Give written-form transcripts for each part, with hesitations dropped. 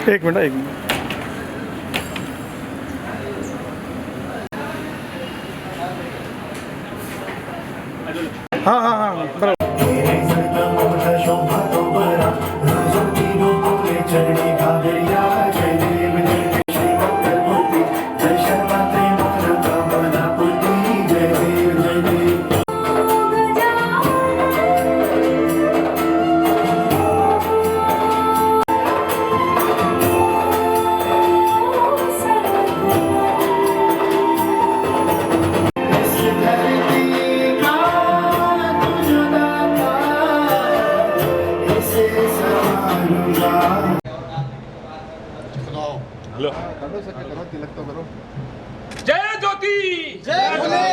एक मिनट एक मिनट। हाँ हाँ हाँ बराबर। हेलो करो सके करो तिलक तो करो। जय ज्योति जय भोले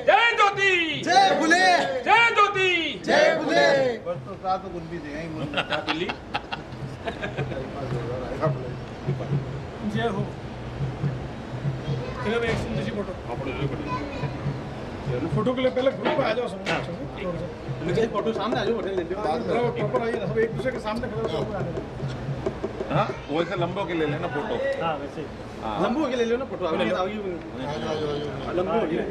जय ज्योति जय भोले जय ज्योति जय भोले। बस तो का तो कुछ भी देंगे मुझे क्या बिल्ली जय हो। चलो एक सुंदर सी फोटो। फोटो के लिए पहले ग्रुप पे आ जाओ सब। मुझे फोटो सामने आ जाओ होटल लेते बराबर प्रॉपर आइए ना, सब एक दूसरे के सामने खड़े होकर आने दो। हाँ वैसे लंबो के ले लेना फोटो। हाँ वैसे ही। लंबू के ले लो ना फोटो आगे आगे लंबू हो गया।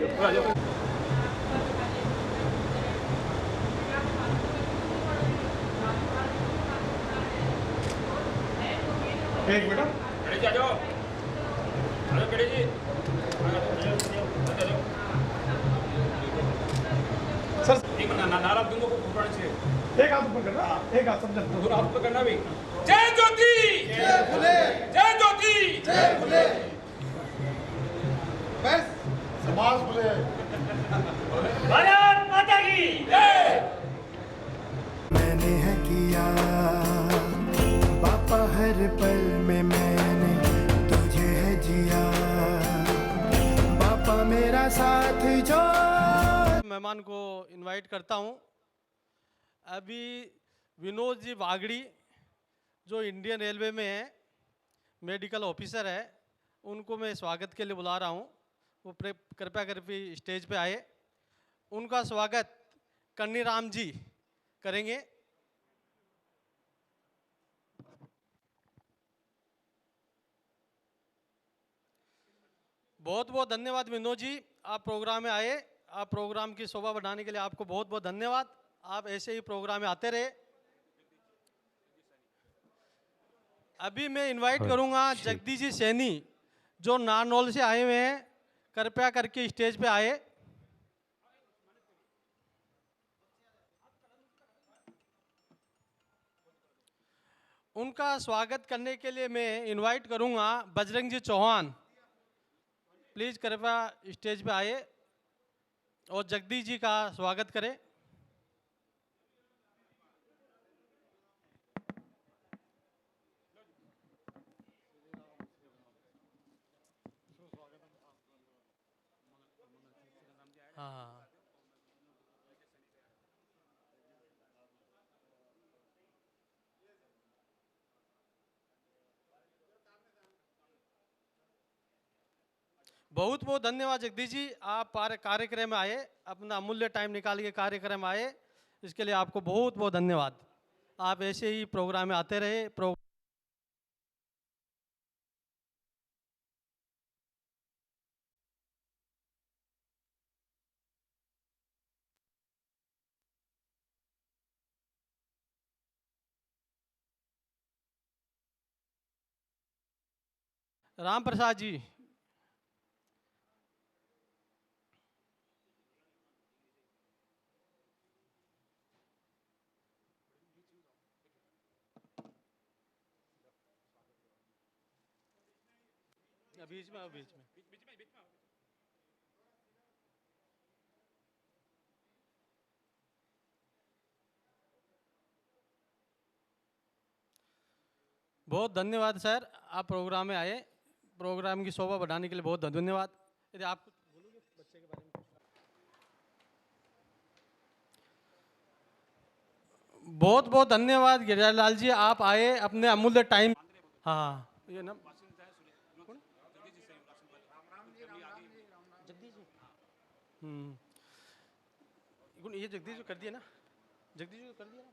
एक मिनट। खड़े जी आ जाओ। हेलो खड़े जी सर एक मिनट नारा दूंगा को ऊपर से एक हाथ ऊपर करना, एक हाथ समझा। दोनों हाथ पे करना भी। जय ज्योति जय भोले जय ज्योति जय भोले। बस समाज भोले। भारत माता की जय। मैंने है किया बापा हर पल में मैंने तुझे है जिया बापा मेरा साथ जो। मेहमान को इनवाइट करता हूं। अभी विनोद जी वागड़ी जो इंडियन रेलवे में है, मेडिकल ऑफिसर है, उनको मैं स्वागत के लिए बुला रहा हूं। वो कृपया करके स्टेज पे आए। उनका स्वागत कन्नीराम जी करेंगे। बहुत बहुत धन्यवाद विनोद जी, आप प्रोग्राम में आए। आप प्रोग्राम की शोभा बढ़ाने के लिए आपको बहुत बहुत धन्यवाद। आप ऐसे ही प्रोग्राम में आते रहे। अभी मैं इनवाइट करूंगा जगदीश जी सैनी जो नारनौल से आए हुए हैं, कृपया करके स्टेज पे आए। उनका स्वागत करने के लिए मैं इनवाइट करूंगा बजरंग जी चौहान, प्लीज कृपया स्टेज पे आए और जगदीश जी का स्वागत करें। हाँ बहुत बहुत धन्यवाद जगदीश जी, आप कार्यक्रम में आए, अपना अमूल्य टाइम निकाल के कार्यक्रम में आए, इसके लिए आपको बहुत बहुत धन्यवाद। आप ऐसे ही प्रोग्राम में आते रहे। राम प्रसाद जी बीच में आओ, बीच में। बहुत धन्यवाद सर, आप प्रोग्राम में आए। प्रोग्राम की शोभा बढ़ाने के लिए बहुत धन्यवाद। यदि आप कुछ बोलोगे बच्चे के बारे में। बहुत बहुत धन्यवाद गिरिराज जी, आप आए अपने अमूल्य टाइम। हाँ ये ना जगदीश जी। ये जगदीश जी कर दिया ना, जगदीश जी को कर दिया ना।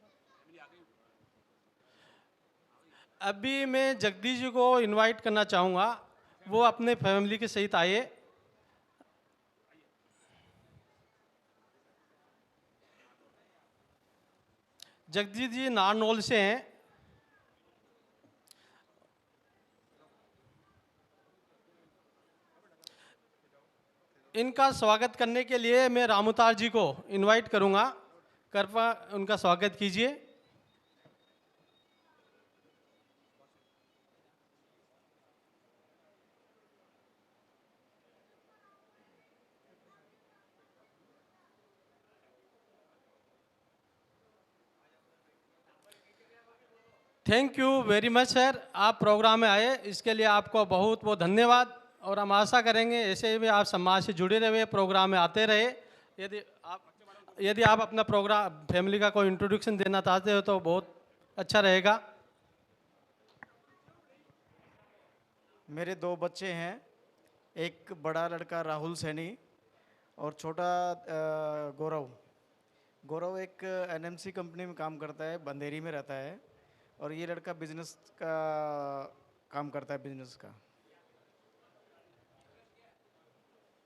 अभी मैं जगदीश जी को इनवाइट करना चाहूँगा, वो अपने फैमिली के सहित आए। जगदीश जी नारनौल से हैं। इनका स्वागत करने के लिए मैं रामूतार जी को इनवाइट करूँगा, कृपया उनका स्वागत कीजिए। Thank you very much sir, आप प्रोग्राम में आए, इसके लिए आपको बहुत बहुत धन्यवाद। और हम आशा करेंगे ऐसे भी आप समाज से जुड़े रहे, प्रोग्राम में आते रहे। यदि आप अपना प्रोग्राम फैमिली का कोई इंट्रोडक्शन देना चाहते हो तो बहुत अच्छा रहेगा। मेरे 2 बच्चे हैं, एक बड़ा लड़का राहुल सैनी और छोटा गौरव। गौरव एक एनएमसी कंपनी में काम करता है, बंदेरी में रहता है, और ये लड़का बिजनेस का काम करता है, बिजनेस का।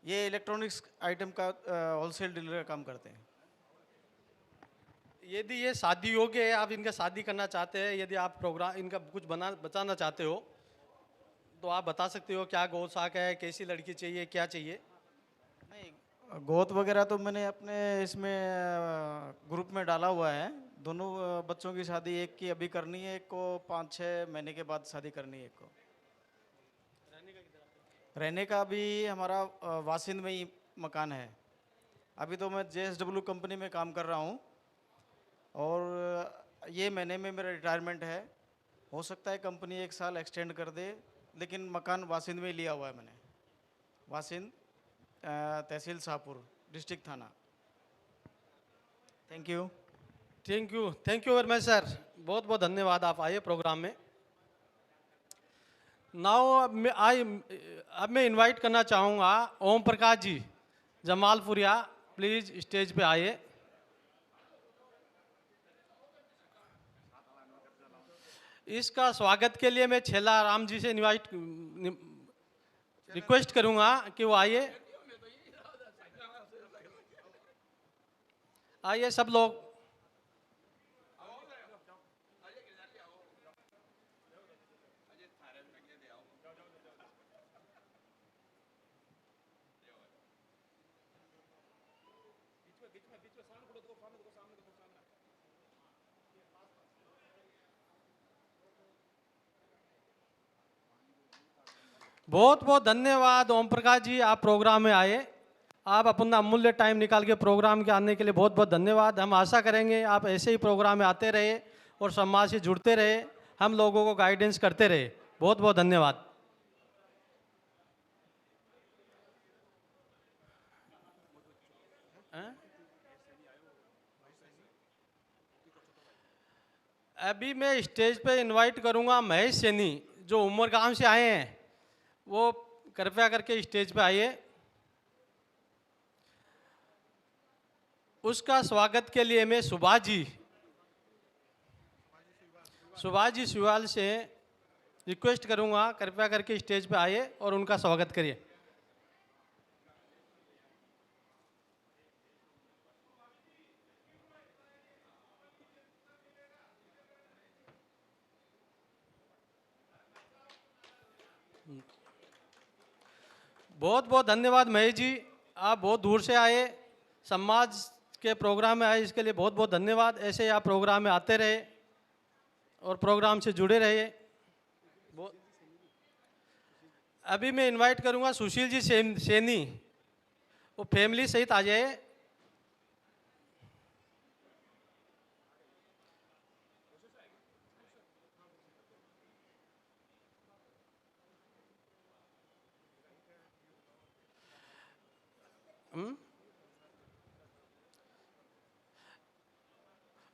ये इलेक्ट्रॉनिक्स आइटम का होलसेल डीलर का काम करते हैं। यदि ये शादी योग्य है, आप इनका शादी करना चाहते हैं, यदि आप प्रोग्राम इनका कुछ बताना चाहते हो तो आप बता सकते हो, क्या गोद साक है, कैसी लड़की चाहिए, क्या चाहिए? नहीं, गोद वगैरह तो मैंने अपने इसमें ग्रुप में डाला हुआ है। दोनों बच्चों की शादी, एक की अभी करनी है, एक को 5-6 महीने के बाद शादी करनी है, एक को। रहने का भी हमारा वासिंद में ही मकान है। अभी तो मैं JSW कंपनी में काम कर रहा हूँ और ये महीने में मेरा रिटायरमेंट है। हो सकता है कंपनी 1 साल एक्सटेंड कर दे, लेकिन मकान वासिंद में ही लिया हुआ है मैंने। वासिंद, तहसील शाहपुर, डिस्ट्रिक्ट थाना। Thank you. Thank you very much sir, बहुत बहुत धन्यवाद, आप आइए प्रोग्राम में। नाउ अब मैं इनवाइट करना चाहूँगा ओम प्रकाश जी जमालपुरिया, प्लीज स्टेज पे आइए। इसका स्वागत के लिए मैं छेला राम जी से रिक्वेस्ट करूँगा कि वो आइए। आइए सब लोग। बहुत बहुत धन्यवाद ओम प्रकाश जी, आप प्रोग्राम में आए। आप अपना अमूल्य टाइम निकाल के प्रोग्राम के आने के लिए बहुत बहुत धन्यवाद। हम आशा करेंगे आप ऐसे ही प्रोग्राम में आते रहे और समाज से जुड़ते रहे, हम लोगों को गाइडेंस करते रहे। बहुत बहुत धन्यवाद। अभी मैं स्टेज पे इनवाइट करूंगा महेश सैनी, जो उमरगाम से आए हैं, वो कृपया करके स्टेज पे आइए। उसका स्वागत के लिए मैं सुभाष जी सिवाल से रिक्वेस्ट करूंगा, कृपया करके स्टेज पे आइए और उनका स्वागत करिए। बहुत बहुत धन्यवाद महेश जी, आप बहुत दूर से आए, समाज के प्रोग्राम में आए, इसके लिए बहुत बहुत धन्यवाद। ऐसे ही आप प्रोग्राम में आते रहे और प्रोग्राम से जुड़े रहे। अभी मैं इनवाइट करूंगा सुशील जी सैनी, वो फैमिली सहित आ जाए।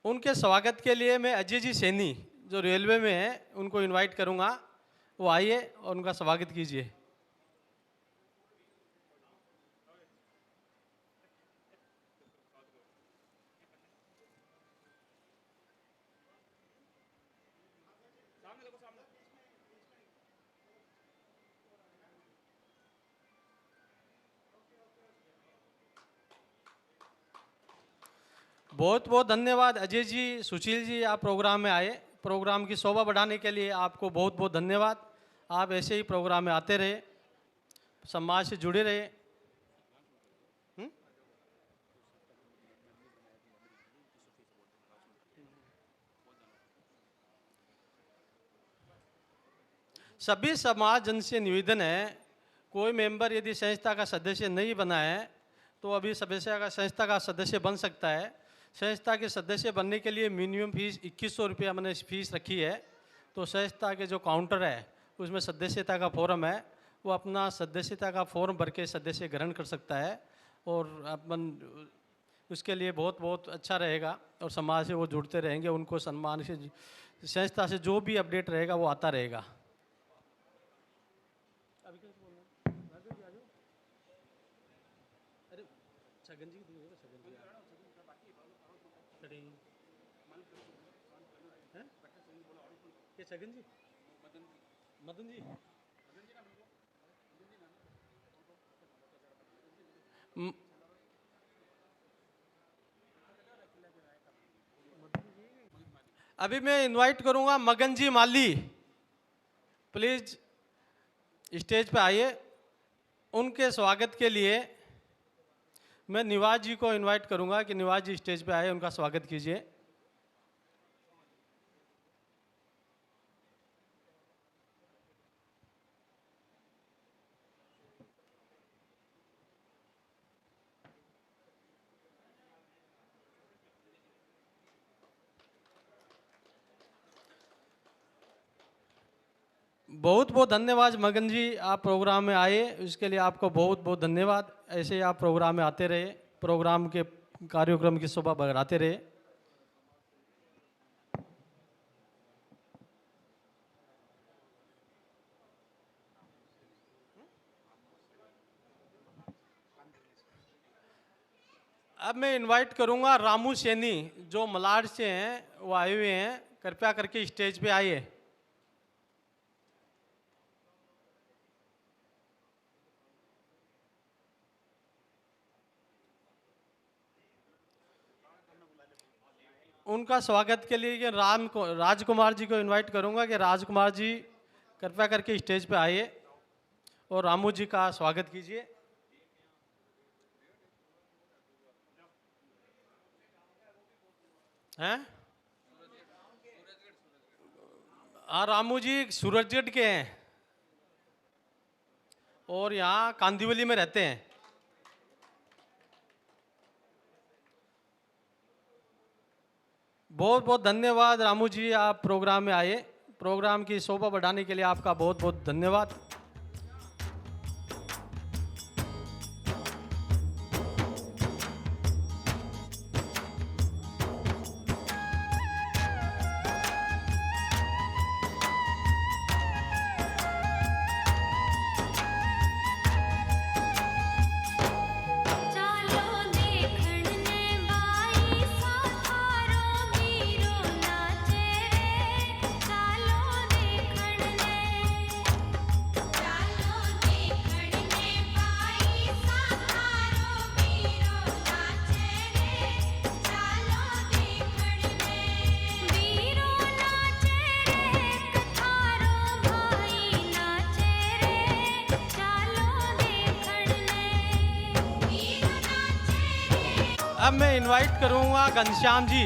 उनके स्वागत के लिए मैं अजय जी सैनी, जो रेलवे में है, उनको इनवाइट करूंगा, वो आइए और उनका स्वागत कीजिए। बहुत बहुत धन्यवाद अजय जी, सुशील जी, आप प्रोग्राम में आए। प्रोग्राम की शोभा बढ़ाने के लिए आपको बहुत बहुत धन्यवाद। आप ऐसे ही प्रोग्राम में आते रहे, समाज से जुड़े रहे। सभी समाज जन से निवेदन है, कोई मेंबर यदि संस्था का सदस्य नहीं बना है तो अभी संस्था का सदस्य बन सकता है। संस्था के सदस्य बनने के लिए मिनिमम फीस 2100 रुपया मैंने फीस रखी है। तो संस्था के जो काउंटर है उसमें सदस्यता का फॉर्म है, वो अपना सदस्यता का फॉर्म भर के सदस्य ग्रहण कर सकता है और अपन उसके लिए बहुत बहुत अच्छा रहेगा और समाज से वो जुड़ते रहेंगे। उनको सम्मान से संस्था से जो भी अपडेट रहेगा वो आता रहेगा। छगन जी, मदन जी, अभी मैं इनवाइट करूंगा मगन जी माली, प्लीज स्टेज पे आइए। उनके स्वागत के लिए मैं निवाज जी को इनवाइट करूंगा कि निवाज जी स्टेज पे आए, उनका स्वागत कीजिए। बहुत बहुत धन्यवाद मगन जी, आप प्रोग्राम में आए, इसके लिए आपको बहुत बहुत धन्यवाद। ऐसे ही आप प्रोग्राम में आते रहे, प्रोग्राम के कार्यक्रम की शोभा बढ़ाते रहे। अब मैं इनवाइट करूंगा रामू सैनी, जो मलाड से हैं, वो आए हुए हैं, कृपया करके स्टेज पे आइए। उनका स्वागत के लिए राजकुमार जी को इनवाइट करूंगा कि राजकुमार जी कृपया करके स्टेज पे आइए और रामू जी का स्वागत कीजिए। हैं? हाँ, रामू जी सूरजगढ़ के हैं और यहाँ कांदिवली में रहते हैं। बहुत बहुत धन्यवाद रामू जी, आप प्रोग्राम में आए। प्रोग्राम की शोभा बढ़ाने के लिए आपका बहुत बहुत धन्यवाद। अब मैं इनवाइट करूंगा घनश्याम जी,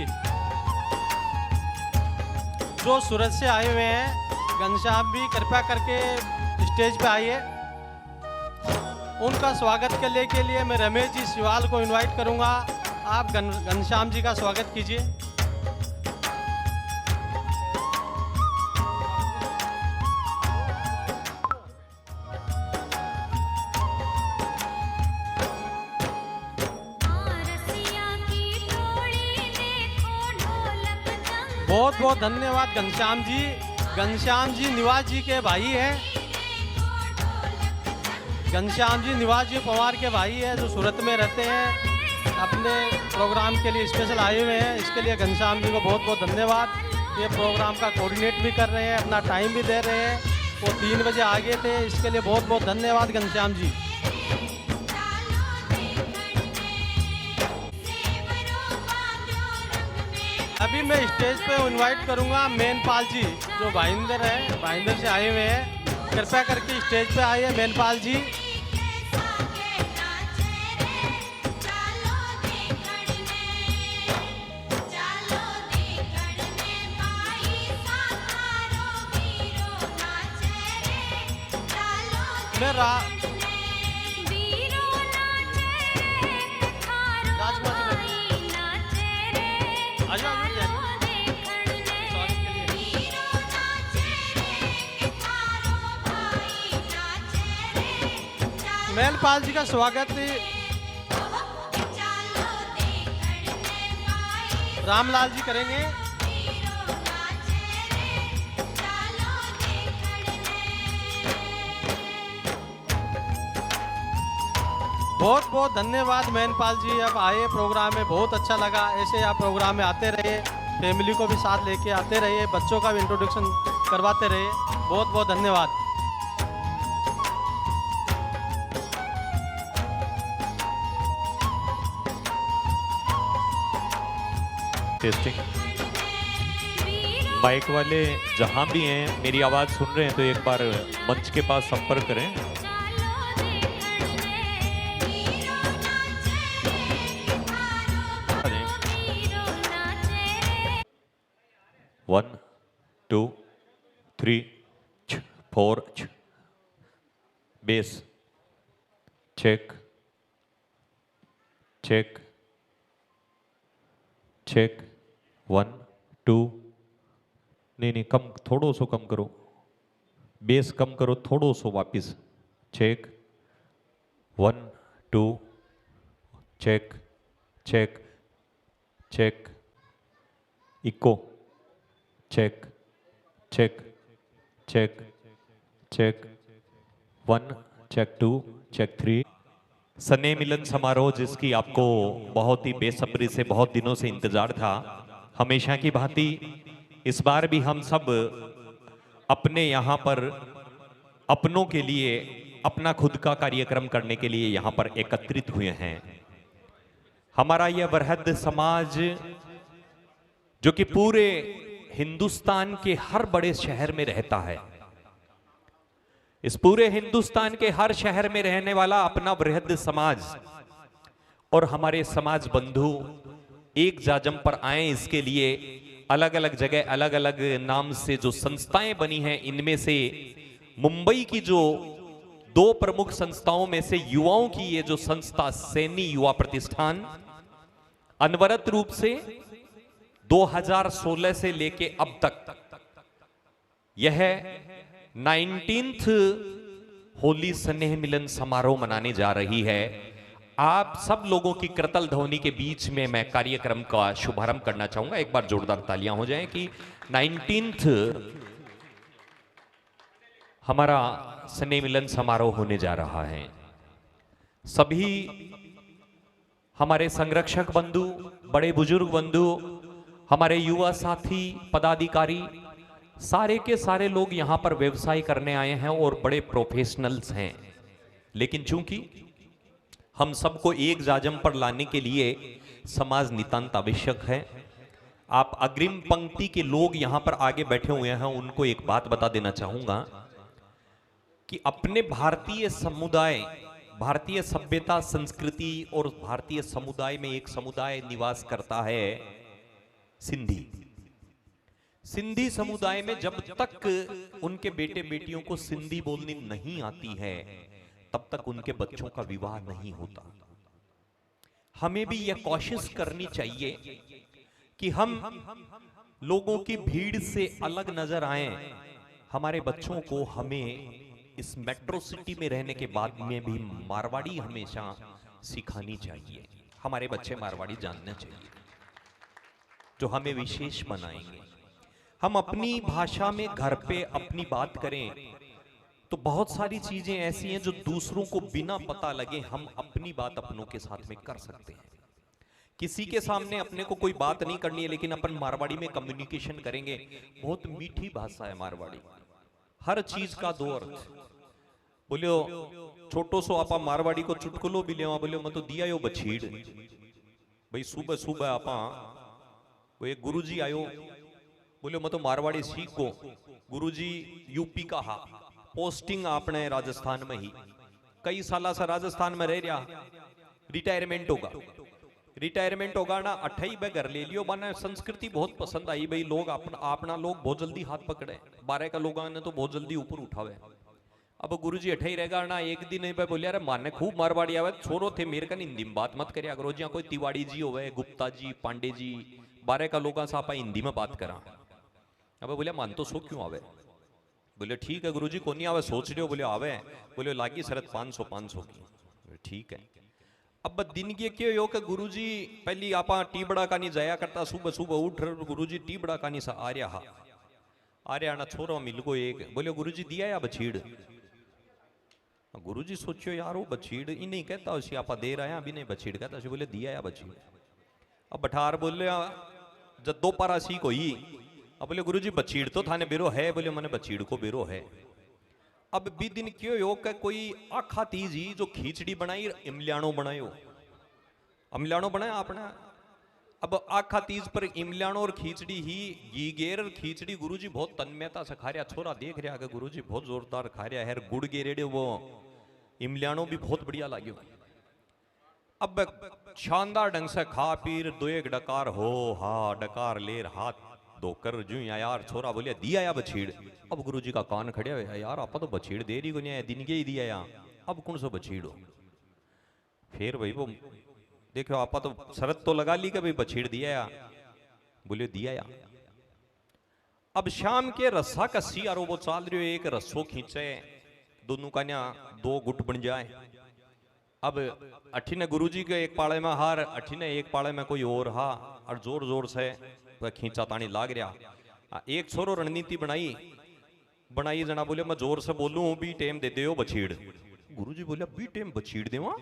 जो सूरत से आए हुए हैं। घनश्याम भी कृपया करके स्टेज पे आइए। उनका स्वागत करने के लिए मैं रमेश जी सिवाल को इनवाइट करूंगा। आप घनश्याम जी का स्वागत कीजिए। बहुत बहुत धन्यवाद घनश्याम जी। घनश्याम जी निवाज जी के भाई हैं। घनश्याम जी निवाज जी पवार के भाई हैं, जो सूरत में रहते हैं, अपने प्रोग्राम के लिए स्पेशल आए हुए हैं। इसके लिए घनश्याम जी को बहुत बहुत धन्यवाद। ये प्रोग्राम का कोऑर्डिनेट भी कर रहे हैं, अपना टाइम भी दे रहे हैं। वो 3 बजे आगे थे, इसके लिए बहुत बहुत धन्यवाद घनश्याम जी। अभी मैं स्टेज पे इनवाइट करूंगा मेनपाल जी, जो भाईंदर है, भाईंदर से आए हुए हैं। कृपया करके स्टेज पे आइए मेनपाल जी। मैं मेनपाल जी का स्वागत रामलाल जी करेंगे। बहुत बहुत धन्यवाद मेनपाल जी, अब आए प्रोग्राम में, बहुत अच्छा लगा। ऐसे आप प्रोग्राम में आते रहिए, फैमिली को भी साथ लेके आते रहिए, बच्चों का भी इंट्रोडक्शन करवाते रहिए। बहुत बहुत धन्यवाद। टेस्टिंग माइक वाले जहां भी हैं, मेरी आवाज सुन रहे हैं तो एक बार मंच के पास संपर्क करें। One two three four, base check check check, 1 2, नहीं कम, थोड़ो सो कम करो, बेस कम करो थोड़ो सो, वापिस check 1 2, check check check, echo check check check check, 1 check 2 check 3। स्नेह मिलन समारोह जिसकी आपको बहुत ही बेसब्री से बहुत दिनों से इंतजार था, हमेशा की भांति इस बार भी हम सब अपने यहाँ पर अपनों के लिए अपना खुद का कार्यक्रम करने के लिए यहाँ पर एकत्रित हुए हैं। हमारा यह वृहद समाज जो कि पूरे हिंदुस्तान के हर बड़े शहर में रहता है, इस पूरे हिंदुस्तान के हर शहर में रहने वाला अपना वृहद समाज और हमारे समाज बंधु एक जाजम पर आए, इसके लिए अलग अलग जगह अलग अलग नाम से जो संस्थाएं बनी हैं, इनमें से मुंबई की जो 2 प्रमुख संस्थाओं में से युवाओं की ये जो संस्था सैनी युवा प्रतिष्ठान अनवरत रूप से 2016 से लेके अब तक यह 19th होली स्नेह मिलन समारोह मनाने जा रही है। आप सब लोगों की करतल ध्वनि के बीच में मैं कार्यक्रम का शुभारंभ करना चाहूंगा। एक बार जोरदार तालियां हो जाएं कि 19th हमारा स्नेह मिलन समारोह होने जा रहा है। सभी हमारे संरक्षक बंधु, बड़े बुजुर्ग बंधु, हमारे युवा साथी, पदाधिकारी, सारे के सारे लोग यहां पर व्यवसाय करने आए हैं और बड़े प्रोफेशनल्स हैं। लेकिन चूंकि हम सबको एक जाजम पर लाने के लिए समाज नितांत आवश्यक है, आप अग्रिम पंक्ति के लोग यहां पर आगे बैठे हुए हैं, उनको एक बात बता देना चाहूंगा कि अपने भारतीय समुदाय, भारतीय सभ्यता, संस्कृति और भारतीय समुदाय में एक समुदाय निवास करता है, सिंधी। सिंधी समुदाय में जब तक उनके बेटे बेटियों को सिंधी बोलनी नहीं आती है, तब तक उनके बच्चों का विवाह नहीं होता। हमें भी यह कोशिश करनी चाहिए कि हम लोगों की भीड़ से अलग नजर आए, हमारे बच्चों को हमें इस मेट्रो सिटी में रहने के बाद में भी मारवाड़ी हमेशा सिखानी चाहिए। हमारे बच्चे मारवाड़ी जानना चाहिए, जो हमें विशेष बनाएंगे। हम अपनी भाषा में घर पे अपनी बात करें तो बहुत सारी चीजें ऐसी हैं जो दूसरों को बिना पता लगे हम अपनी बात अपनों के साथ में कर सकते हैं। किसी के सामने अपने को कोई बात नहीं करनी है, लेकिन अपन मारवाड़ी में कम्युनिकेशन करेंगे। बहुत मीठी भाषा है मारवाड़ी, हर चीज का 2 अर्थ। बोलियो छोटो सो आपा मारवाड़ी को चुटकुलो भी ले, बोलियो मैं तो दिया यो बछीड़। भाई सुबह सुबह आपा तो एक गुरुजी आयो, बोले मैं तो मारवाड़ी सीख को। गुरुजी यूपी का हा, पोस्टिंग आपने राजस्थान में ही, कई साल से राजस्थान में रह रहा, रिटायरमेंट होगा। रिटायरमेंट होगा ना, 28 में घर ले लियो। माने संस्कृति बहुत पसंद आई भाई, लोग अपना लोग बहुत जल्दी हाथ पकड़े, 12 का लोग ने तो बहुत जल्दी ऊपर उठावे। अब गुरुजी 28 रहेगा ना, एक दिन पे बोलिया अरे माने खूब मारवाड़ी आवे, छोरो थे मेरे का हिंदी में बात मत करिया करो, जिया कोई तिवाड़ी जी होवे, गुप्ता जी, पांडे जी, 12 का लोग से आप हिंदी में बात करा। अब बोलिया मान तो सो क्यों आवे? बोले ठीक है गुरुजी, को नहीं आवे सोच रहे हो? बोले आवे। बोले लागी शरत 500 की। ठीक है। अब दिन के क्यों यो कि गुरुजी पहली आपा टीबड़ा का नहीं जाया करता, सुबह सुबह उठ गुरुजी टीबड़ा का नहीं सा आ रहा ना, छोरो मिल को एक। बोले गुरुजी दिया या बछीड़? गुरुजी सोचो यार वो बछीड़ ही नहीं कहता उसी, आपा दे रहा है अभी नहीं बछीड़ कहता उसी। बोले दिया या बछीड़? अब बठार बोले जब 2 पारा सीख हुई। अब बोले गुरुजी बछीड़ तो थाने बेरो है? बोले मैंने बछीड़ को बेरो है। अब भी दिन क्यों योग का कोई आखा तीज ही जो खींचड़ी बनाई, इमल्याणो बनायो, अमल्याणो बनाया आपने। अब आखा तीज पर इमल्याणो और खींचड़ी ही घी गेर और खींचड़ी गुरुजी बहुत तन्मयता से खा रहा। छोरा देख रहा कि गुरुजी बहुत जोरदार खा रहा है, गुड़ गेरेड़े वो इमल्याणो भी बहुत बढ़िया लाग्यो। अब शानदार ढंग से खा पीर 2-1 डकार हो, हा डकार लेर हाथ धोकर जू यार। छोरा बोलिया दिया या बछीड़? अब गुरुजी का कान खड़िया है, यार आपा तो बछीड़ दे रही को नहीं, दिन के ही दिया या, अब कौन सा बछीड़ हो? फिर भाई वो देखो आपा तो शरत तो लगा ली कि भाई बछीड़ दिया या? बोले दिया या। अब शाम के रस्सा कसी और वो चाल रही हो, एक रस्सो खींचे, दोनों का न्या 2 गुट बन जाए। अब अठीने गुरुजी के एक पाड़े में हार, अठीने एक पाड़े में कोई और हा, और जोर जोर से खींचा तानी लाग रहा। एक छोरो रणनीति बनाई जना बोले मैं जोर से बोलूं भी टेम दे दे बछीड़। गुरुजी बोले भी टेम बछीड़ देवा?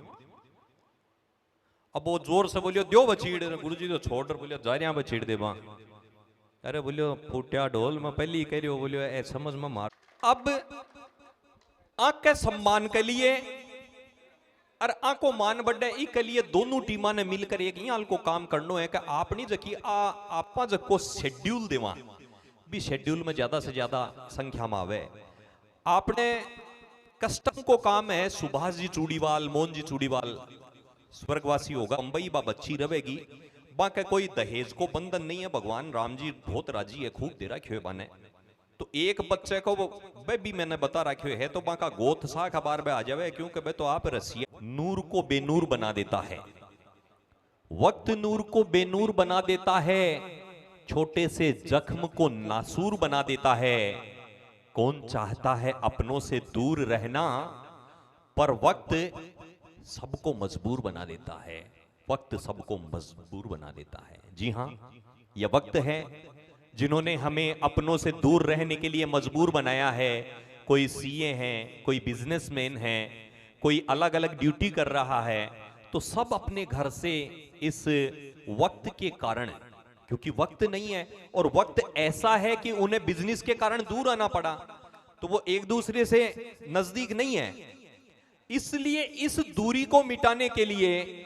अब वो जोर से बोलियो दो बछीड़। गुरुजी तो छोड़ बोलियो जा रहा बछीड़ देवा। अरे बोलियो फूटिया ढोल में पहली कह रही हो, बोलियो ए समझ में मार। अब आंख के सम्मान के लिए और आंखों मान बढ़े के लिए दोनों टीमा ने मिलकर एक यहाँ को काम करना है कि आपनी जकी आपा जको शेड्यूल देवा भी, शेड्यूल में ज्यादा से ज्यादा संख्या में आवे। आपने कस्टम को काम है, सुभाष जी चूड़ीवाल, मोहन जी चूड़ीवाल स्वर्गवासी होगा, मुंबई बा बच्ची रहेगी, बाकी कोई दहेज को बंधन नहीं है। भगवान राम जी बहुत राजी है, खूब दे रखे बाने। तो एक बच्चे को वे भी मैंने बता रखे है, तो बाका गोथ सा खबर में आ जावे, क्योंकि वे तो आप रसिया नूर को बेनूर बना देता है, वक्त नूर को बेनूर बना देता है, छोटे से जख्म को नासूर बना देता है। कौन चाहता है अपनों से दूर रहना, पर वक्त सबको मजबूर बना देता है, वक्त सबको मजबूर बना देता है। जी हां, यह वक्त है जिन्होंने हमें अपनों से दूर रहने के लिए मजबूर बनाया है। कोई सीए हैं, कोई बिजनेसमैन है, कोई अलग अलग ड्यूटी कर रहा है, तो सब अपने घर से इस वक्त के कारण, क्योंकि वक्त नहीं है और वक्त ऐसा है कि उन्हें बिजनेस के कारण दूर आना पड़ा, तो वो एक दूसरे से नजदीक नहीं है। इसलिए इस दूरी को मिटाने के लिए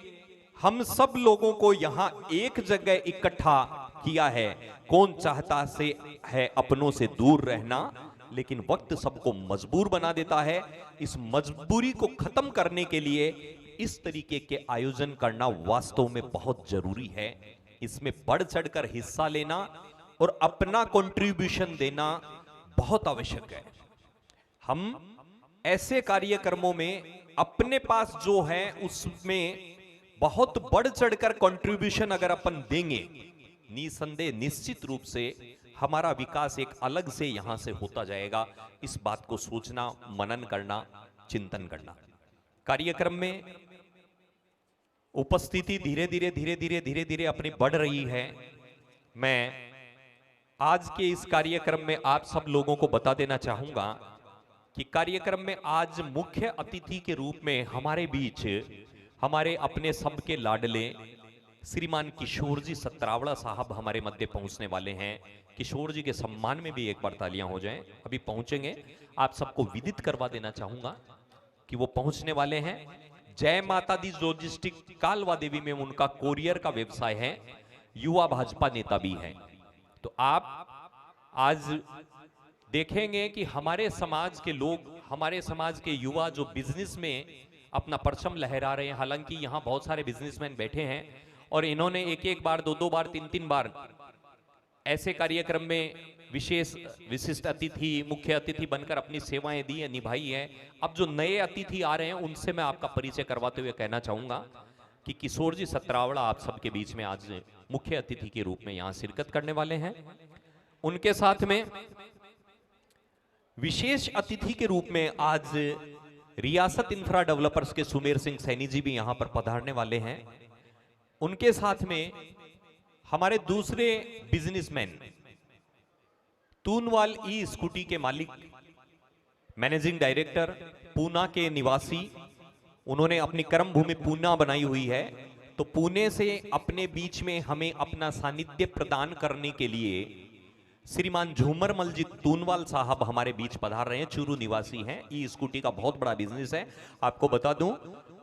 हम सब लोगों को यहां एक जगह इकट्ठा किया है। कौन चाहता से है अपनों से दूर रहना, लेकिन वक्त सबको मजबूर बना देता है। इस मजबूरी को खत्म करने के लिए इस तरीके के आयोजन करना वास्तव में बहुत जरूरी है। इसमें बढ़ चढ़कर हिस्सा लेना और अपना कंट्रीब्यूशन देना बहुत आवश्यक है। हम ऐसे कार्यक्रमों में अपने पास जो है उसमें बहुत बढ़ चढ़कर कंट्रीब्यूशन अगर अपन देंगे, निसंदेह निश्चित रूप से हमारा विकास एक अलग से यहां से होता जाएगा। इस बात को सोचना, मनन करना, चिंतन करना। कार्यक्रम में उपस्थिति धीरे धीरे अपनी बढ़ रही है। मैं आज के इस कार्यक्रम में आप सब लोगों को बता देना चाहूंगा कि कार्यक्रम में आज मुख्य अतिथि के रूप में हमारे बीच हमारे अपने सबके लाडले श्रीमान किशोर जी सतरावड़ा साहब हमारे मध्य पहुंचने वाले हैं। किशोर जी के सम्मान में भी एक बार तालियां हो जाएं। अभी पहुंचेंगे, आप सबको विदित करवा देना चाहूंगा कि वो पहुंचने वाले हैं। जय माता दी लॉजिस्टिक कालवा देवी में उनका कोरियर का व्यवसाय है। युवा भाजपा नेता भी हैं। तो आप आज देखेंगे कि हमारे समाज के लोग, हमारे समाज के युवा जो बिजनेस में अपना परचम लहरा रहे हैं, हालांकि यहाँ बहुत सारे बिजनेसमैन बैठे हैं और इन्होंने एक एक बार, दो दो बार, तीन तीन बार ऐसे कार्यक्रम में विशिष्ट अतिथि, मुख्य अतिथि बनकर अपनी सेवाएं दी है, निभाई है। अब जो नए अतिथि आ रहे हैं उनसे मैं आपका परिचय करवाते हुए कहना चाहूंगा कि किशोर जी सतरावड़ा आप सबके बीच में आज मुख्य अतिथि के रूप में यहां शिरकत करने वाले हैं। उनके साथ में विशेष अतिथि के रूप में आज रियासत इंफ्रा डेवलपर्स के सुमेर सिंह सैनी जी भी यहां पर पधारने वाले हैं। उनके साथ में हमारे दूसरे बिजनेसमैन, तूनवाल ई स्कूटी के मालिक, मैनेजिंग डायरेक्टर, पूना के निवासी, उन्होंने अपनी कर्म भूमि पूना बनाई हुई है। तो पुणे से अपने बीच में हमें अपना सानिध्य प्रदान करने के लिए श्रीमान झूमर मलजीत तूनवाल साहब हमारे बीच पधार रहे हैं। चूरू निवासी हैं, ई स्कूटी का बहुत बड़ा बिजनेस है। आपको बता दूं,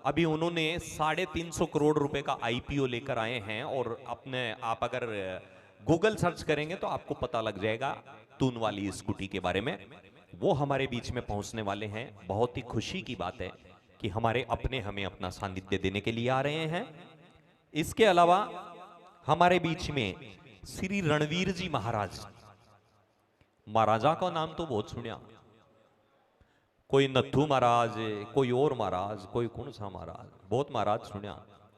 अभी उन्होंने 350 करोड़ रुपए का आईपीओ लेकर आए हैं और अपने, आप अगर गूगल सर्च करेंगे तो आपको पता लग जाएगा तूनवाल ई स्कूटी के बारे में। वो हमारे बीच में पहुंचने वाले हैं। बहुत ही खुशी की बात है कि हमारे अपने हमें अपना सानिध्य देने के लिए आ रहे हैं। इसके अलावा हमारे बीच में श्री रणवीर जी महाराज, महाराजा का नाम तो बहुत सुनिया, कोई नथु महाराज, कोई और महाराज, कोई कौन सा महाराज, बहुत महाराज सुनिया।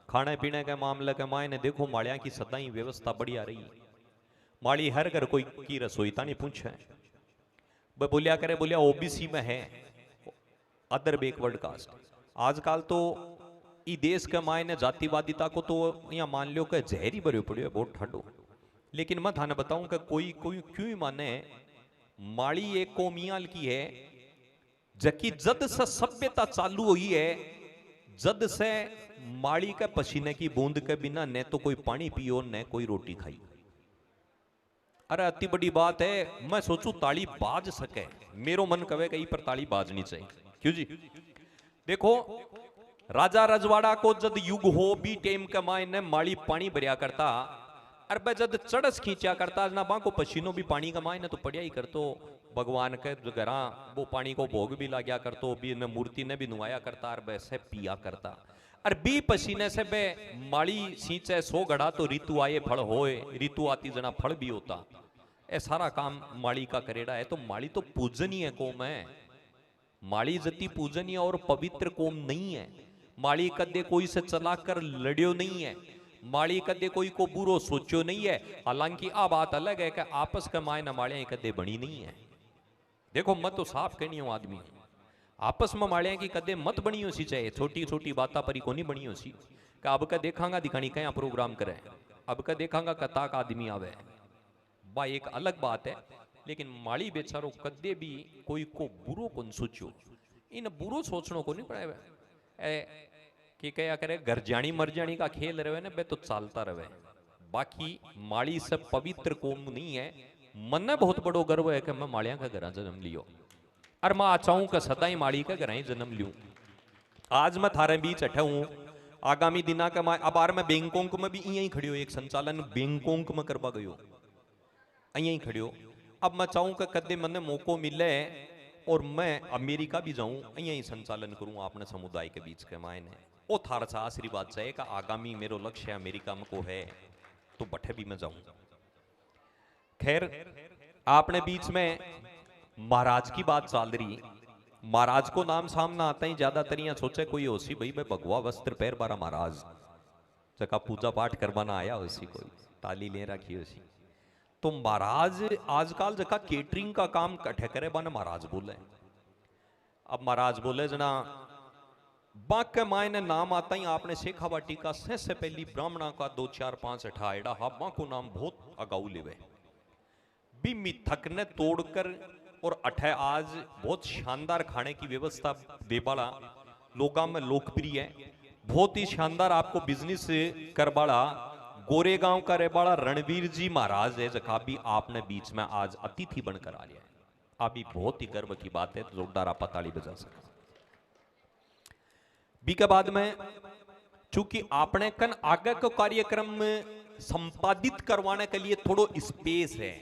खाने पीने के मामले के मायने देखो माड़िया की सदाई व्यवस्था बढ़िया रही। माड़ी हर घर कोई की रसोई नहीं पूछे, वह बोलिया करे, बोलिया ओबीसी में है, अदर बैकवर्ड कास्ट। आजकल तो ई देश के मायने जातिवादिता को तो यहाँ मान लो कि जहरी भरे पड़े बहुत ठंडो। लेकिन मैं थाने बताऊं कि कोई कोई क्यों ही माने, माड़ी एक कौमियाल की है जबकि जद से सभ्यता चालू हुई है, जद से माड़ी के पसीने की बूंद के बिना न तो कोई पानी पियो न कोई रोटी खाई। अरे अति बड़ी बात है। मैं सोचू ताली बाज सके, मेरो मन कहे कहीं पर ताली बाजनी चाहिए। क्यों जी? देखो, राजा रजवाड़ा को जद युग हो भी टेम के मायने माड़ी पानी भरिया करता, अरे जद चढ़स खींचा करता ना बाको पसीनो भी पानी का मायने तो पड़िया ही करतो। भगवान के घरा वो पानी को भोग भी लाग्या करतो, भी न मूर्ति ने भी नुआया करता और वैसे पिया करता। और बी पसीने से बे माड़ी सींचे 100 घड़ा तो ऋतु आए फल होए, ऋतु आती जना फल भी होता। ए सारा काम माड़ी का करेड़ा है। तो माड़ी तो पूजनीय कौम है। माड़ी जति पूजनीय और पवित्र कौम नहीं है। माड़ी कदे कोई से चला कर लड़ियो नहीं है। माड़ी कदे कोई को बुरो सोचो नहीं है। हालांकि आ बात अलग है कि आपस के मायने माड़ियां कदे बनी नहीं है। देखो, मैं तो साफ कहनी हूं आदमी, आपस में माड़ियां की कदे मत बनी हो सी, चाहे छोटी छोटी बात पर ही को नहीं बनी हो सी। कि अब का देखा दिखानी क्या प्रोग्राम करे, अब का देखा कता का आदमी आवे, बा एक अलग बात है। लेकिन माड़ी बेचारो कदे भी कोई को बुरो कौन सोचो, इन बुरो सोचने को नहीं पड़े कि क्या करे, घर जानी मर जानी का खेल रहे ना, बे तो चलता रहे। बाकी माड़ी से पवित्र कौम नहीं है। मन बहुत बड़ो गर्व है कि मैं माड़िया का घर जन्म लियो और मैं चाहूं कि सदा ही माड़ी का घर ही जन्म लियो। आज मैं थारे बीच अठा हूं। आगामी दिना का मैं अब मैं बैंकॉक में भी यही खड़ी हो, एक संचालन बैंकॉक में करवा गयो, यही खड़ी हो। अब मैं चाहूं कि कदे मने मौको मिले और मैं अमेरिका भी जाऊं, यही संचालन करूं अपने समुदाय के बीच के मायने। ओ थारा सा आशीर्वाद चाहिए कि आगामी मेरो लक्ष्य अमेरिका में को है तो बठे भी मैं जाऊं। खैर, आपने बीच में महाराज की बात चल रही। महाराज को नाम सामने आता ही ज्यादातर यहाँ सोचे कोई होसी भाई मैं भगवा वस्त्र पैर बारा महाराज जगह पूजा पाठ करवाना आया होसी, कोई ताली ले रखी होसी। तो महाराज आजकल जगह केटरिंग का काम कठे करे बन महाराज बोले। अब महाराज बोले जना बाक के मायने नाम आता ही आपने शेखावाटी का से पहली ब्राह्मणा का 2 4 5 अठाड़ा हा मां को नाम बहुत अगाऊ लेवे भी मिथक ने तोड़कर और अठे आज बहुत शानदार खाने की व्यवस्था देबाला लोगा में लोकप्रिय है। बहुत ही शानदार आपको बिजनेस करबाला गोरेगांव का रेबाड़ा रणवीर जी महाराज है, जगह भी आपने बीच में आज अतिथि बनकर आ लिया है। अभी बहुत ही गर्व की बात है, जोरदार आप ताली बजा सके। बी के बाद में चूंकि आपने कन आगे को कार्यक्रम संपादित करवाने के लिए थोड़ो स्पेस है,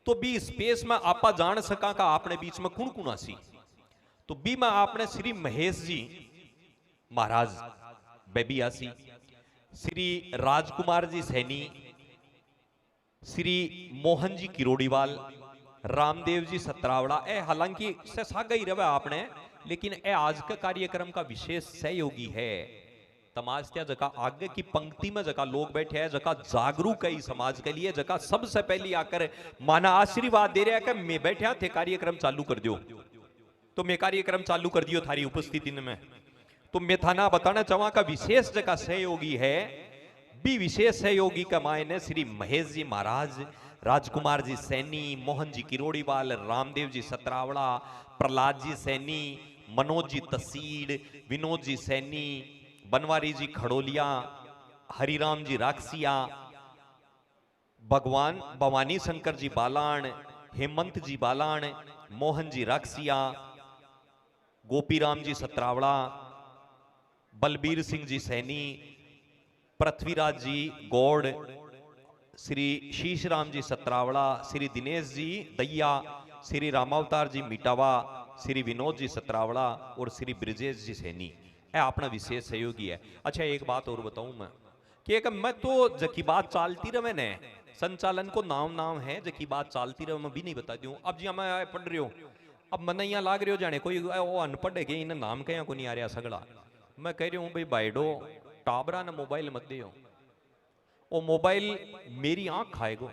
तो भी स्पेस में आपा जान सका का आपने बीच में कुण कुण आसी, तो भी मैं आपने श्री महेश जी महाराज बेबी आसी, श्री राजकुमार जी सैनी, श्री मोहन जी किरोड़ीवाल, रामदेव जी सतरावड़ा, ए हालांकि से सागा ही रहे आपने, लेकिन ए आज का कार्यक्रम का विशेष सहयोगी है। तमाज क्या जगह आगे की पंक्ति में जगह लोग बैठे हैं, जगह जागरूक है समाज के लिए, जगह सबसे पहले आकर माना आशीर्वाद दे रहे हैं कि मैं बैठा थे कार्यक्रम चालू कर दियो, तो मैं कार्यक्रम चालू कर दियो थारी उपस्थिति में। तो मैं थाना बताना चाहूँ का विशेष जगह सहयोगी है, भी विशेष सहयोगी का मायने श्री महेश जी महाराज, राजकुमार जी सैनी, मोहन जी किरोड़ीवाल, रामदेव जी सतरावड़ा, प्रहलाद जी सैनी, मनोज जी तसीड़, विनोद जी सैनी, बनवारी जी खड़ोलिया, हरिराम जी राक्षिया, भगवान भवानी शंकर जी बालान, हेमंत जी बालान, मोहन जी राक्षिया, गोपीराम जी सतरावड़ा, बलबीर सिंह जी सैनी, पृथ्वीराज जी गौड़, श्री शीशराम जी सतरावड़ा, श्री दिनेश जी दैया, श्री रामावतार जी मिटावा, श्री विनोद जी सतरावड़ा और श्री ब्रिजेश जी सैनी, यह अपना विशेष सहयोगी है। अच्छा एक बात और बताऊं मैं कि एक मैं तो जकी बात चालती रहे ने संचालन को नाम है, जकी बात चालती रहे मैं भी नहीं बता दूं। अब जी मैं पढ़ रही हूँ, अब मन यहाँ लाग रही हो जाने कोई वो अनपढ़ है इन्हें नाम कहीं को नहीं आ रहा सगड़ा, मैं कह रही हूँ भाई बाइडो टाबरा ने मोबाइल मत दे, वो मोबाइल मेरी आंख खाएगो।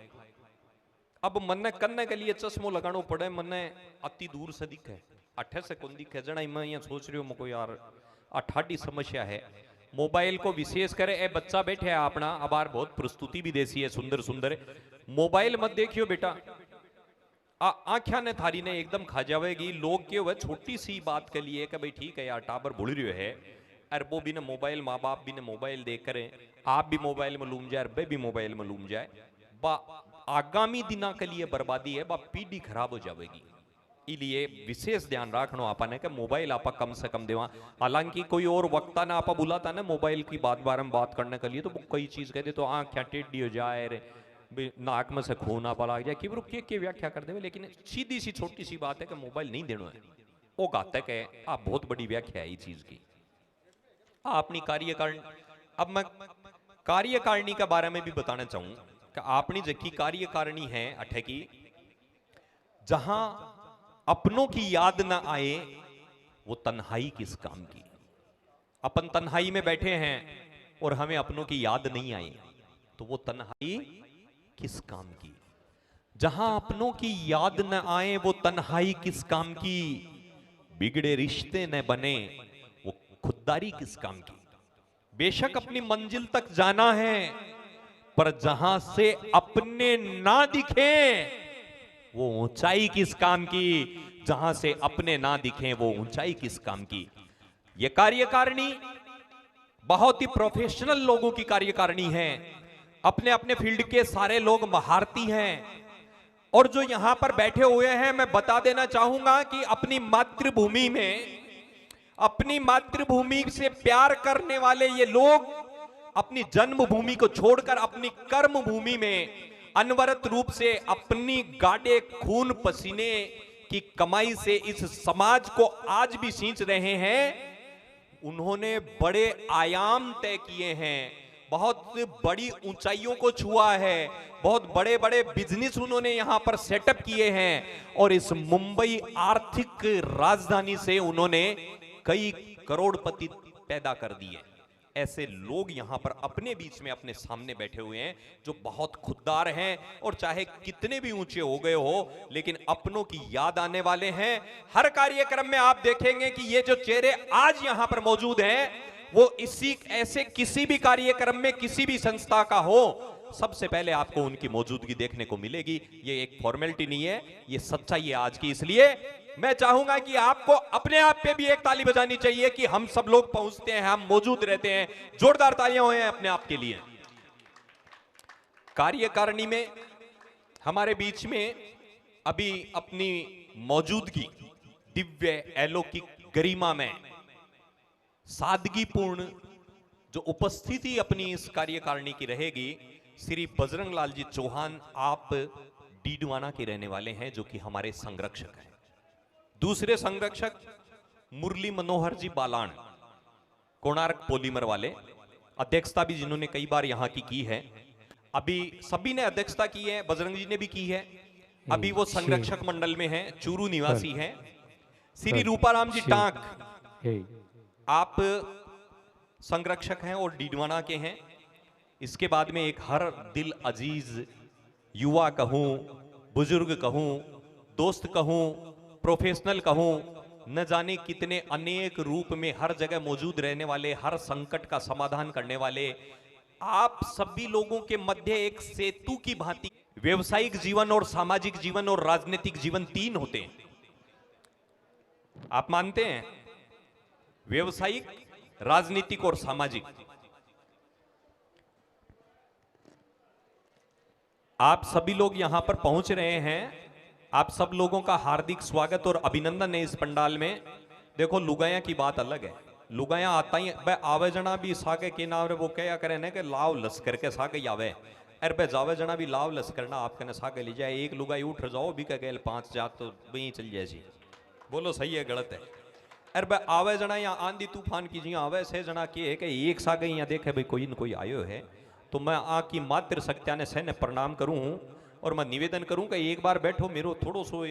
अब मन करने के लिए चश्मो लगानो पड़े, मन अति दूर से दिखे, अठे से कौन दिखे जना, मैं यहाँ सोच रही हूँ मैं यार अठाटी समस्या है। मोबाइल को विशेष करे ए बच्चा बैठे है अपना, अब यार बहुत प्रस्तुति भी देसी है सुंदर सुंदर, मोबाइल मत देखियो बेटा, आंख्या ने थारी ने एकदम खा जाएगी। लोग के वह छोटी सी बात के लिए कि भाई ठीक है यार टाबर भूल रहे है, अरे वो भी ने मोबाइल, माँ बाप भी ने मोबाइल देख करे, आप भी मोबाइल में लूम जाए, अरे भी मोबाइल में लूम जाए, बा आगामी दिना के लिए बर्बादी है, बा पीढ़ी खराब हो जाएगी। इसलिए विशेष ध्यान रखना आपने कि मोबाइल आपा कम से कम देवा। हालांकि कोई और वक्ता ना आपा बुलाता ना मोबाइल की बात बारे में बात करने के लिए, तो वो कई चीज कहते तो आँख क्या टेढ़ी हो जाए, नाक में से खून आपा लग जाए, कि के व्याख्या कर दे, लेकिन सीधी सी छोटी सी बात है कि मोबाइल नहीं देना है, वो घातक है। आप बहुत बड़ी व्याख्या है इस चीज की। अपनी कार्यकारिणी, अब मैं कार्यकारिणी के बारे में भी बताना चाहूं कि अपनी जकी कार्यकारिणी है अठे की, जहां अपनों की याद ना आए वो तन्हाई किस काम की। अपन तन्हाई में बैठे हैं और हमें अपनों की याद नहीं आई, तो वो तन्हाई किस काम की। जहां अपनों की याद न आए वो तन्हाई किस काम की, बिगड़े रिश्ते न बने वो खुददारी किस काम की। बेशक अपनी मंजिल तक जाना है, पर जहां से अपने ना दिखे वो ऊंचाई किस काम की, जहां से अपने ना दिखे वो ऊंचाई किस काम की। ये कार्यकारिणी बहुत ही प्रोफेशनल लोगों की कार्यकारिणी है, अपने अपने फील्ड के सारे लोग महारती हैं। और जो यहां पर बैठे हुए हैं, मैं बता देना चाहूंगा कि अपनी मातृभूमि में, अपनी मातृभूमि से प्यार करने वाले ये लोग अपनी जन्मभूमि को छोड़कर अपनी कर्म भूमि में अनवरत रूप से अपनी गाढ़े खून पसीने की कमाई से इस समाज को आज भी सींच रहे हैं। उन्होंने बड़े आयाम तय किए हैं, बहुत बड़ी ऊंचाइयों को छुआ है, बहुत बड़े बड़े बिजनेस उन्होंने यहां पर सेटअप किए हैं, और इस मुंबई आर्थिक राजधानी से उन्होंने कई करोड़पति पैदा कर दिए। ऐसे लोग यहां पर अपने बीच में अपने सामने बैठे हुए हैं, जो बहुत खुददार हैं, और चाहे कितने भी ऊंचे हो गए हो लेकिन अपनों की याद आने वाले हैं। हर कार्यक्रम में आप देखेंगे कि ये जो चेहरे आज यहां पर मौजूद हैं, वो इसी ऐसे किसी भी कार्यक्रम में किसी भी संस्था का हो, सबसे पहले आपको उनकी मौजूदगी देखने को मिलेगी। ये एक फॉर्मेलिटी नहीं है, ये सच्चाई है आज की। इसलिए मैं चाहूंगा कि आपको अपने आप पे भी एक ताली बजानी चाहिए कि हम सब लोग पहुंचते हैं, हम मौजूद रहते हैं। जोरदार तालियां हो अपने आप के लिए। कार्यकारिणी में हमारे बीच में अभी अपनी मौजूदगी दिव्य अलौकिक गरिमा में सादगीपूर्ण जो उपस्थिति अपनी इस कार्यकारिणी की रहेगी, श्री बजरंग लाल जी चौहान, आप डीडवाना के रहने वाले हैं, जो कि हमारे संरक्षक हैं। दूसरे संरक्षक मुरली मनोहर जी बालान, कोणार्क पॉलीमर वाले, अध्यक्षता भी जिन्होंने कई बार यहां की है। अभी सभी ने अध्यक्षता की है, बजरंग जी ने भी की है। अभी वो संरक्षक मंडल में हैं, चूरू निवासी हैं। श्री रूपाराम जी टांक, आप संरक्षक हैं और डीडवाना के हैं। इसके बाद में एक हर दिल अजीज युवा कहूं, बुजुर्ग कहूं, दोस्त कहूं, प्रोफेशनल कहूं, न जाने कितने अनेक रूप में हर जगह मौजूद रहने वाले, हर संकट का समाधान करने वाले, आप सभी लोगों के मध्य एक सेतु की भांति। व्यवसायिक जीवन और सामाजिक जीवन और राजनीतिक जीवन तीन होते हैं, आप मानते हैं? व्यवसायिक, राजनीतिक और सामाजिक। आप सभी लोग यहां पर पहुंच रहे हैं, आप सब लोगों का हार्दिक स्वागत और अभिनंदन है इस पंडाल में। देखो, लुगाया की बात अलग है। लुगाया आता ही आवे जना भी सागे के नाम रे वो क्या करे ने के लाव लश्कर के सागे आवे, अरे बे जावे जना भी लाव लश्कर ना आपके ने सागे ले जाए। एक लुगाई उठ जाओ भी का गेल 5 जात तो वहीं चल जाए जी। बोलो सही है गलत है? अरे बे आवे जना यहाँ आंधी तूफान की जी आवे से जना के है कि एक सागे यहाँ देखे भाई कोई न कोई आयो है, तो मैं आकी मात्र सत्या ने सहने प्रणाम करूं और मैं निवेदन करूं कि एक बार बैठो, मेरो थोड़ो सो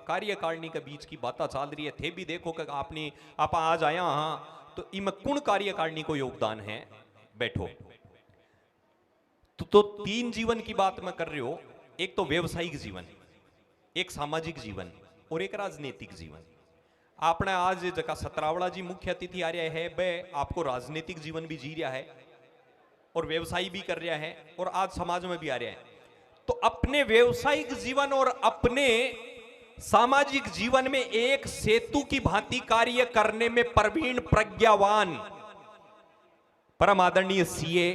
कार्यकारिणी के बीच की बातें चल रही है थे भी देखो कि आपने आप आज आया हाँ तो इम कुण कार्यकारिणी को योगदान है, बैठो। तो तीन जीवन की बात मैं कर रही हो, एक तो व्यवसायिक जीवन, एक सामाजिक जीवन और एक राजनीतिक जीवन। आपने आज जगह सतरावड़ा जी मुख्य अतिथि आ रहा है, वह आपको राजनीतिक जीवन भी जी रहा है और व्यवसाय भी कर रहा है और आज समाज में भी आ रहा है। तो अपने व्यवसायिक जीवन और अपने सामाजिक जीवन में एक सेतु की भांति कार्य करने में प्रवीण, प्रज्ञावान, परम आदरणीय सीए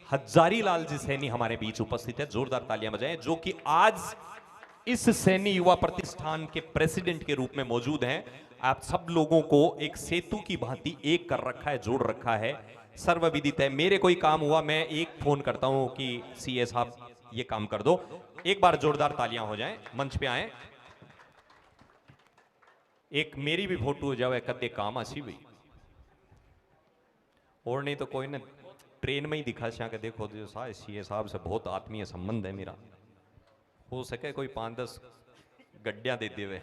हजारी लाल जी सैनी हमारे बीच उपस्थित है। जोरदार तालियां बजाएं, जो कि आज इस सैनी युवा प्रतिष्ठान के प्रेसिडेंट के रूप में मौजूद हैं। आप सब लोगों को एक सेतु की भांति एक कर रखा है, जोड़ रखा है, सर्वविदित है। मेरे कोई काम हुआ, मैं एक फोन करता हूं कि सीए साहब ये काम कर दो। एक बार जोरदार तालियां हो जाएं, मंच पे आए, एक मेरी भी फोटो हो जाए, कदे काम आसी भाई, और नहीं तो कोई ने ट्रेन में ही दिखा के देखो जो सीए साहब से बहुत आत्मीय संबंध है मेरा, हो सके कोई 5-10 गड्डियां दे देवे।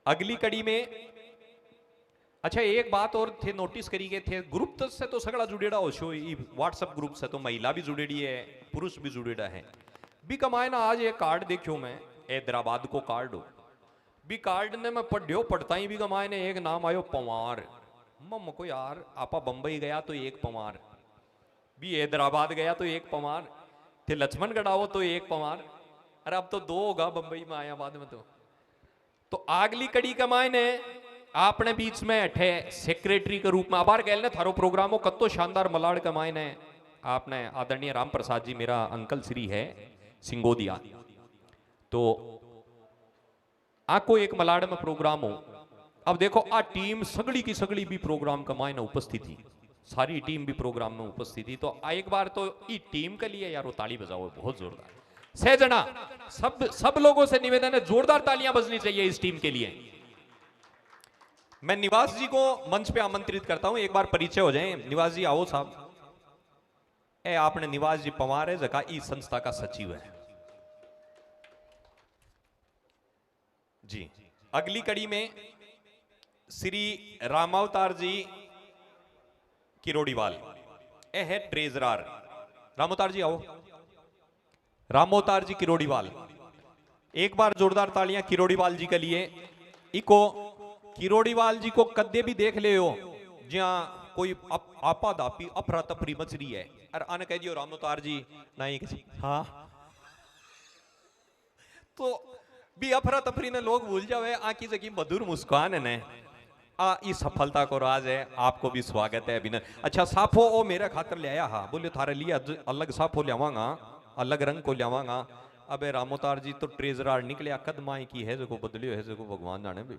अगली कड़ी में अच्छा एक बात और थे नोटिस करी गए थे, ग्रुप से तो सगड़ा जुड़ेड़ा हो शो, व्हाट्सएप ग्रुप से तो महिला भी जुड़ेड़ी है, पुरुष भी जुड़ेड़ा है। भी कमाए ना आज ये कार्ड देखियो मैं, हैदराबाद को कार्ड हो भी, कार्ड ने मैं पढ़ियो पढ़ता ही भी कमाए ने एक नाम आयो पवार। मम्म को यार, आपा बंबई गया तो एक पवार, भी हैदराबाद गया तो एक पवार, थे लक्ष्मणगढ़ आओ तो एक पवार, अरे अब तो 2 होगा बंबई में आया बाद में। तो अगली कड़ी कमाए ने आपने बीच में अठे सेक्रेटरी के रूप में आभार गैल ने थारो प्रोग्रामों कत्तो शानदार मलाड़ कमाए ने आपने आदरणीय राम प्रसाद जी, मेरा अंकल श्री है सिंगोदिया, तो आको एक मलाड़ में प्रोग्राम हो। अब देखो आ टीम सगड़ी की सगड़ी भी प्रोग्राम कमाए ना उपस्थित थी, सारी टीम भी प्रोग्राम में उपस्थित थी। तो एक बार तो ई टीम के लिए यार वो ताली बजाओ बहुत जोरदार, सहजना सब लोगों से निवेदन है जोरदार तालियां बजनी चाहिए इस टीम के लिए। मैं निवास जी को मंच पे आमंत्रित करता हूं, एक बार परिचय हो जाए। निवास जी आओ साहब। ए आपने निवास जी पवार है जका ई संस्था का सचिव है जी। अगली कड़ी में श्री रामावतार जी किरोड़ीवाल ए है ट्रेजरार। रामावतार जी आओ। रामावतार जी किरोड़ीवाल, एक बार जोरदार तालियां किरोड़ीवाल जी के लिए। इको किरोड़ीवाल जी को कद्दे भी देख ले हो जहां कोई आपा दापी अफरा तफरी मच रही है, अरे आने कह दियो रामावतार जी नहीं किसी हाँ, तो भी अफरा तफरी ने लोग भूल जावे, आकी जगह मधुर मुस्कान है ने इस सफलता को राज है। आपको भी स्वागत है अभिनंदन। अच्छा साफो ओ मेरे खातर ले आया हा, बोले थारे लिए अलग साफो लियावांगा, अलग रंग को लियावांगा। अबे रामावतार जी तो ट्रेजरार निकले कदमाई की है जो बदलियो है जो भगवान जाने भी।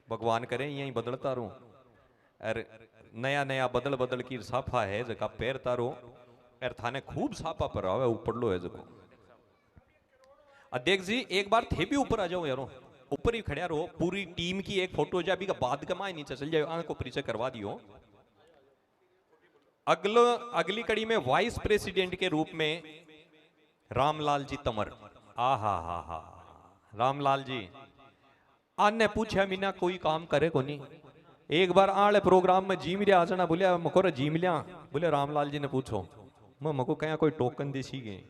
भगवान करें यही बदलता रहूं और नया नया बदल बदल की साफा है जगह पैरता रहूं और थाने खूब साफा पर आवे ऊपर लो है जगह अध्यक्ष जी एक बार थे भी ऊपर आ जाओ यारो ऊपर ही खड़ा रहो पूरी टीम की एक फोटो जा अभी का बाद का माय नीचे चल जाए आंख को परिचय करवा दियो अगली कड़ी में वाइस प्रेसिडेंट के रूप में रामलाल जी तंवर हा रामलाल जी आने पूछा मीना कोई काम करे को नहीं एक बार आले प्रोग्राम में जीम लिया आचना बोलिया मको जीम लिया बोले रामलाल जी ने पूछो मैं मको कया कोई टोकन देसी गए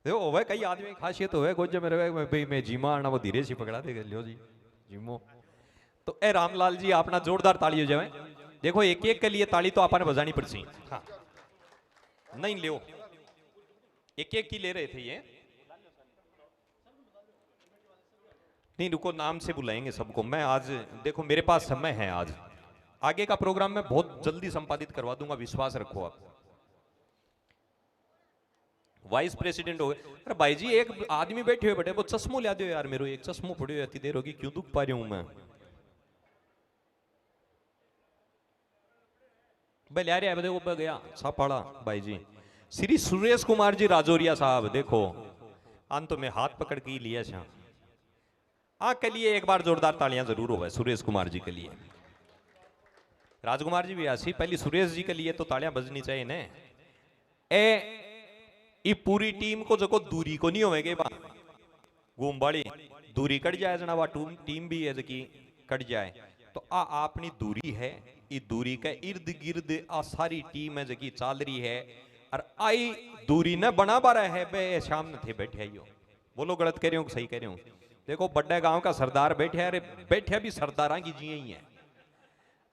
देखो वह कई आदमी खासियत हो कुछ जब मेरे भाई मैं जीमा आना वो धीरे से पकड़ा दे लियो जी जीमो तो ए रामलाल जी अपना जोरदार ताली हो जाए देखो एक एक के लिए ताली तो आपने बजानी पड़ती हाँ नहीं लियो एक एक की ले रहे थे ये नहीं रुको नाम से बुलाएंगे सबको मैं आज देखो मेरे पास समय है आज आगे का प्रोग्राम मैं बहुत जल्दी संपादित करवा दूंगा विश्वास रखो आप वाइस प्रेसिडेंट हो गए अरे भाई जी एक आदमी बैठे हुए बटे वो चश्मो ला दो यार मेरे एक चश्मो पड़े इतनी देर होगी क्यों दुख पा रही हूं मैं भाई ला रहा देखो गया सापाड़ा भाई जी श्री सुरेश कुमार जी राजौरिया साहब देखो अंत में हाथ पकड़ के ही लिया छा के लिए एक बार जोरदार तालियां जरूर हो सुरेश कुमार जी के लिए राजकुमार जी भी आसी पहली सुरेश जी के लिए तो तालियां बजनी चाहिए ने ए पूरी टीम को जो दूरी को नहीं होवेगे बा घूमबाड़ी दूरी कट जाए जना वा टीम भी है जकी कट जाए तो अपनी दूरी है ये दूरी के इर्द गिर्द आ सारी टीम है जकी चाल रही है और आई दूरी न बना पा रहा है बे शाम थे बैठे आइयो बोलो गलत कह रहे हो सही कह रहे हो देखो बड़े गांव का सरदार बैठे अरे बैठे भी सरदारा की जिये ही है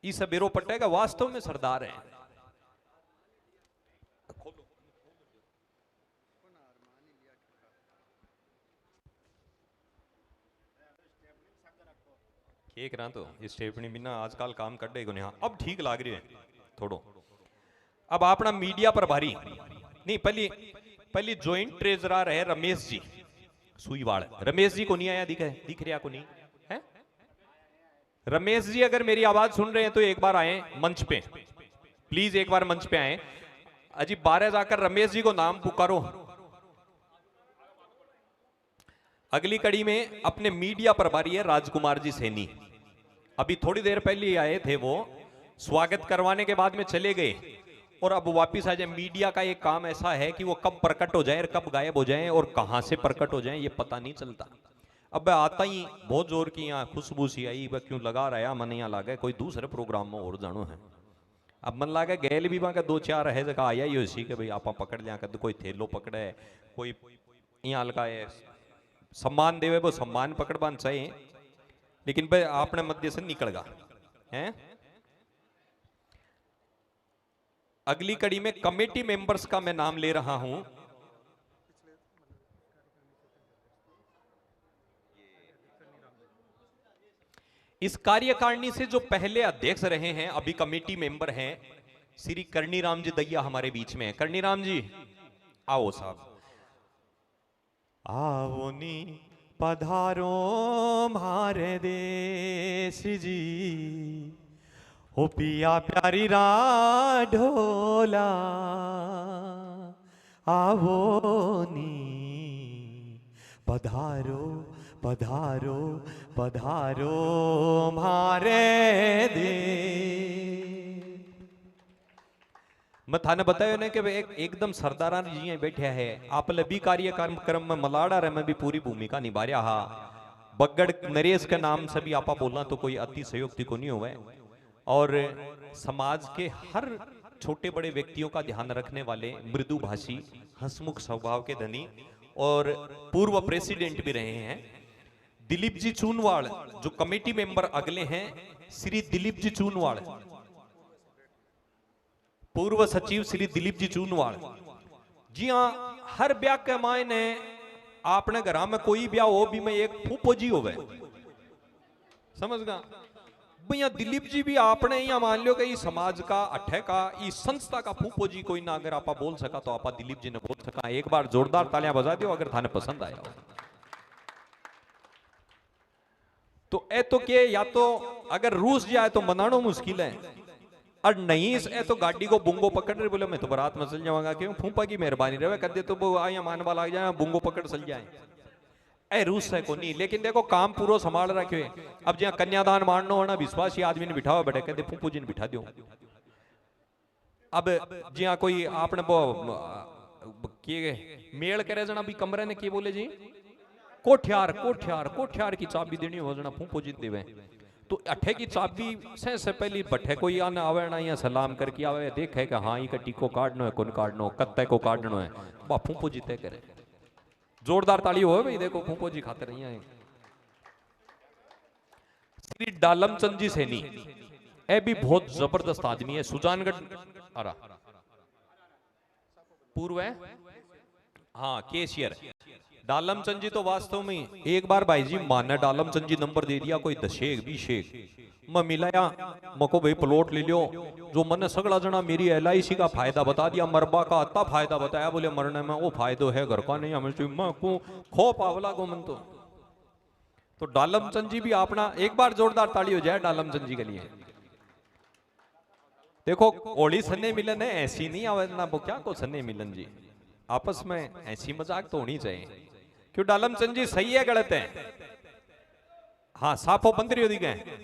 इस बेरो पट्टे का वास्तव में सरदार है एक रहा तो स्टेफनी बिना आजकल काम कर देगा नहीं अब ठीक लाग रही है थोड़ो अब अपना मीडिया प्रभारी नहीं पहली ज्वाइंट ट्रेजरर है रमेश जी सुईवाड़ रमेश जी को नहीं आया दिख रहा को नहीं है रमेश जी अगर मेरी आवाज सुन रहे हैं तो एक बार आए मंच पे प्लीज एक बार मंच पे आए अजी 12 जाकर रमेश जी को नाम पुकारो अगली कड़ी में अपने मीडिया प्रभारी है राजकुमार जी सैनी अभी थोड़ी देर पहले ही आए थे वो स्वागत करवाने के बाद में चले गए और अब वापिस आ जाए मीडिया का एक काम ऐसा है कि वो कब प्रकट हो जाए और कब गायब हो जाए और कहां से प्रकट हो जाए ये पता नहीं चलता अब आता ही बहुत जोर की यहाँ खुशबू सी आई वह क्यों लगा रहा मन यहाँ लगा कोई दूसरे प्रोग्राम में और जानो है अब मन लगा गैल भी वहां 2-4 है जगह आया ही उसी के भाई आप पकड़ लिया कर कोई थेलो पकड़े कोई यहाँ लगाए सम्मान देवे वो सम्मान पकड़ बांध चाहिए लेकिन भाई आपने मध्य से निकल गा है अगली कड़ी में कमेटी मेंबर्स का मैं नाम ले रहा हूं इस कार्यकारिणी से जो पहले अध्यक्ष रहे हैं अभी कमेटी मेंबर हैं श्री कर्णीराम जी दैया हमारे बीच में है कर्णीराम जी आओ साहब आओ नी पधारो मारे देश जी ओ पिया प्यारी ढोला आवो नी पधारो पधारो पधारो मारे दे मैं थाने बताया ना कि एकदम सरदारा जी बैठा है आप लभी कार्यक्रम में मलाड़ा रहे मैं भी पूरी भूमिका निभा रहा बगड़ नरेश के नाम से भी आपा बोलना तो कोई अतिशयोक्ति को नहीं हुआ और समाज के हर छोटे बड़े व्यक्तियों का ध्यान रखने वाले मृदुभाषी हंसमुख स्वभाव के धनी और पूर्व प्रेसिडेंट भी रहे हैं दिलीप जी चूनवाड़ जो कमेटी मेंबर अगले हैं श्री दिलीप जी चूनवाड़ पूर्व सचिव श्री दिलीप जी चूनवाड़ जी हाँ हर ब्याह के मायने आपने घर में कोई ब्याह हो भी मैं एक फूफो जी हो गए समझ गा भैया दिलीप जी भी आपने यहाँ मान लो कि समाज का अठे का इस संस्था का फूफो जी कोई ना अगर आप बोल सका तो आप दिलीप जी ने बोल सका एक बार जोरदार तालियां बजा दो अगर थाने पसंद आया तो ए तो के या तो अगर रूस जाए तो मनानो मुश्किल है, और नहीं ए तो गाड़ी को बुंगो पकड़ रहे, बोले मैं तो बारात में चल जाऊंगा, क्यों फूफा की मेहरबानी रहे कर दे तो वो आया मानवा लग जाए बुंगो पकड़ चल जाए। ए रूस है को नहीं, लेकिन देखो काम पूरा संभाल रखे। अब जहाँ कन्यादान मारना होना विश्वासी आदमी ने बिठा हुआ बैठे, कहते फूफू जी ने बिठा दो। अब जहाँ कोई आपने वो मेल करे जना भी कमरे ने की बोले जी कोठियार कोठियार कोठियार की चाबी देनी हो जना फूफू जी देवे, तो अठे की चाबी से पहली बठे कोई आना आवे ना या सलाम करके आवे, देखे कि हाँ ये टीको काटनो है कौन काटनो कत्ते को काटनो है, बा फूफू जी तय करे। जोरदार ताली हो भाई, देखो फूफू जी खाते रही हैं। श्री डालमचंद जी सैनी ए भी बहुत जबरदस्त आदमी है, सुजानगढ़ पूर्व है, हाँ केशियर। डालमचंद जी तो वास्तव में एक बार भाई जी माना डालमचंद जी नंबर दे दिया कोई 10 20 मैं मिलाया मको भाई प्लॉट ले लियो, जो मैंने सगड़ा जना मेरी LIC का फायदा बता दिया, मरबा का अत्ता फायदा बताया, बोले मरने में वो फायदो है घर का नहीं हमें को खो पावला को मन तो डालमचंद जी भी अपना एक बार जोरदार ताली हो जाए डालमचंद जी के लिए। देखो ओली सन्ने मिलन है ऐसी नहीं आवे ना, वो क्या को सन्ने मिलन जी आपस में ऐसी मजाक तो होनी चाहिए। क्यों डालमचंद जी सही है गलत है? हाँ साफो बंदरी हो गए।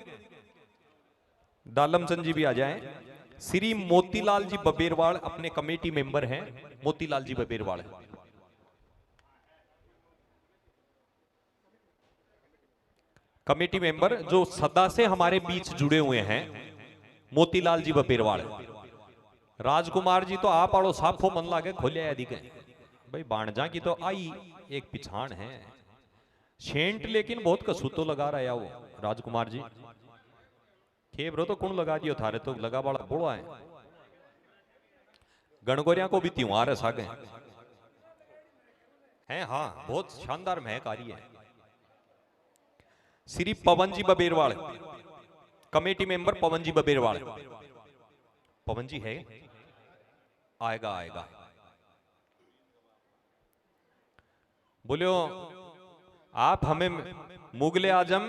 डालमचंद जी भी आ जाए। श्री मोतीलाल जी बबेरवाल अपने कमेटी मेंबर हैं, मोतीलाल जी बबेरवाल कमेटी मेंबर जो सदा से हमारे बीच जुड़े हुए हैं, मोतीलाल जी बबेरवाल। राजकुमार जी तो आप आड़ो साफो मन लागे खोलिया यदि भाई बाणजा की तो आई एक पिछाण है शेंट, लेकिन बहुत कसूतो लगा रहा वो राजकुमार जी खेबरो तो कौन लगा दियो थारे तो लगा बड़ा बोड़ा है। गणगोरिया को भी त्योहार है सागे हैं, हाँ बहुत शानदार महक आ रही है। श्री पवन जी बबेरवाल कमेटी मेंबर पवन जी बबेरवाल, पवन जी है आएगा आएगा। बोलियो आप हमें मुगले आजम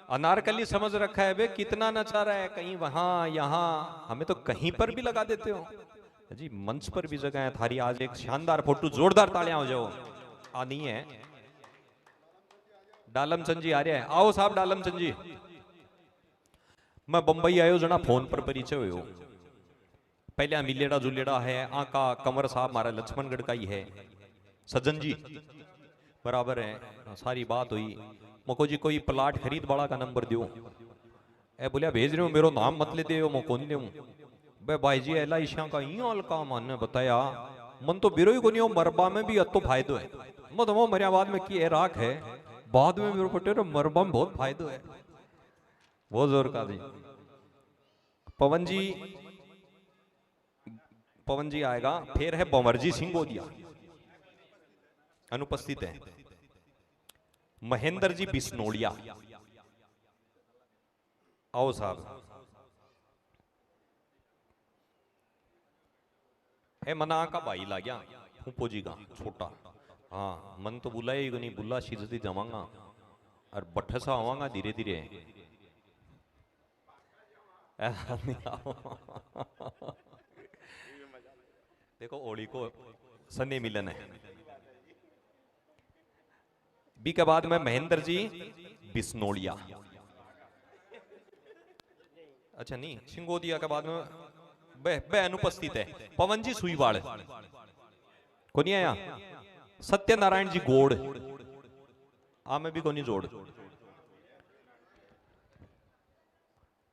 अनारकली समझ रखा है बे, कितना नचा रहा है कहीं वहां यहां, हमें तो कहीं पर भी लगा देते हो जी। मंच पर भी जगह है थारी, आज एक शानदार फोटो जोरदार तालियां हो जाओ। आ नहीं है डालमचंद जी आ रहे हैं, आओ साहब डालमचंद जी। मैं बंबई आयो जना फोन पर परिचय हो, पहले मिलेड़ा जुलेड़ा है आका कंवर साहब हमारा लक्ष्मणगढ़ का ही है, सज्जन जी बराबर है, सारी बात हुई। मको जी कोई प्लाट खरीद बड़ा का नंबर दियो, ए बोलिया भेज रहे हो मेरा नाम मत ले दो, मैं कौन दे बे भाई जी LIC का यूं का मन ने बताया मन तो बिरो ही को नहीं हो, मरबा में भी अतो फायदो है, मत वो मरियाबाद में की राख है, बाद में मेरे पटे मरबा में बहुत फायदो है, बहुत जोर का दी। पवन जी आएगा, फिर है बंवरजी सिंह गोदिया अनुपस्थित है, महेंद्र जी बिस्नोड़िया आओ साहब। है मना का भाई ला गया फूफो जी का छोटा, हाँ मन तो बुला ही नहीं, बुला शीजती जमांगा और बठसा आवांगा धीरे धीरे। देखो ओली को सन्नी मिलन है। बी के बाद में महेंद्र जी बिस्नोड़िया, अच्छा नहीं सिंगोदिया के बाद में बे अनुपस्थित है। पवन जी सुईवाड़ को नहीं आया, सत्यनारायण जी गोड़ आ में भी को नहीं जोड़,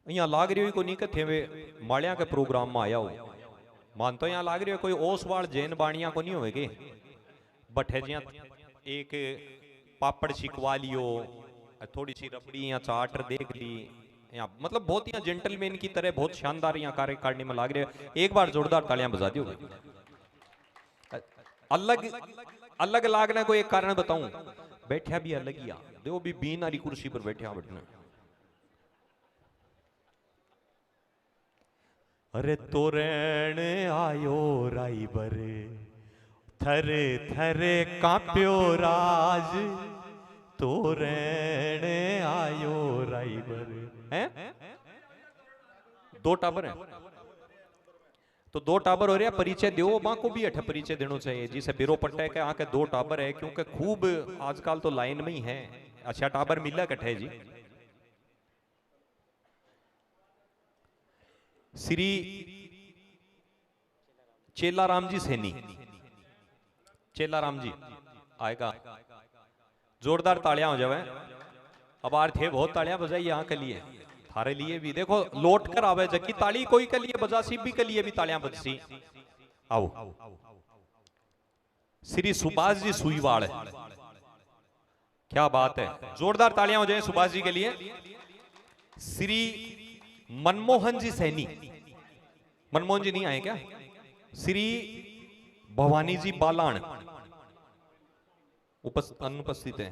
यहाँ लाग रही हुई को नहीं कथे वे माड़िया के प्रोग्राम में आया हो, मान तो यहाँ लाग रही है कोई ओसवाड़ जैन बाणिया को नहीं होगी, बठे जिया एक पापड़ छिकवा लियो, थोड़ी सी रबड़ी या चाटर देख ली, यहाँ मतलब बहुत यहाँ जेंटलमैन की तरह बहुत शानदार यहाँ कार्य करने में लाग रहे हैं। एक बार जोरदार तालियां बजा दियो। अलग अलग लागने को एक कारण बताऊं, बैठा भी अलग ही, देखो भी बीन वाली कुर्सी पर बैठे बैठना। अरे तोरण आयो राइबर थरे थरे काप्यो राज, तोरण आयो दो टाबर हैं तो दो टाबर हो रहा परिचय दो मां को भी अठ परिचय देना चाहिए जिसे बिरो पट्टा है कि आके दो टाबर है क्योंकि खूब आजकल तो लाइन में ही है। अच्छा टाबर मिला कट्ठे जी। श्री चेलाराम जी सैनी, चेलाराम जी आएगा, जोरदार तालियां हो जाए। अब आर थे बहुत तालियां बजाई यहाँ के लिए, थारे लिए भी देखो लौट कर आवे जबकि ताली कोई के लिए बजासी भी के लिए भी तालियां बजसी। आओ श्री सुभाष जी सुईवाड़, क्या बात है, जोरदार तालियां हो जाए सुभाष जी के लिए। श्री मनमोहन जी सैनी, मनमोहन जी नहीं आए क्या? श्री भवानी जी बालाण अनुपस्थित है।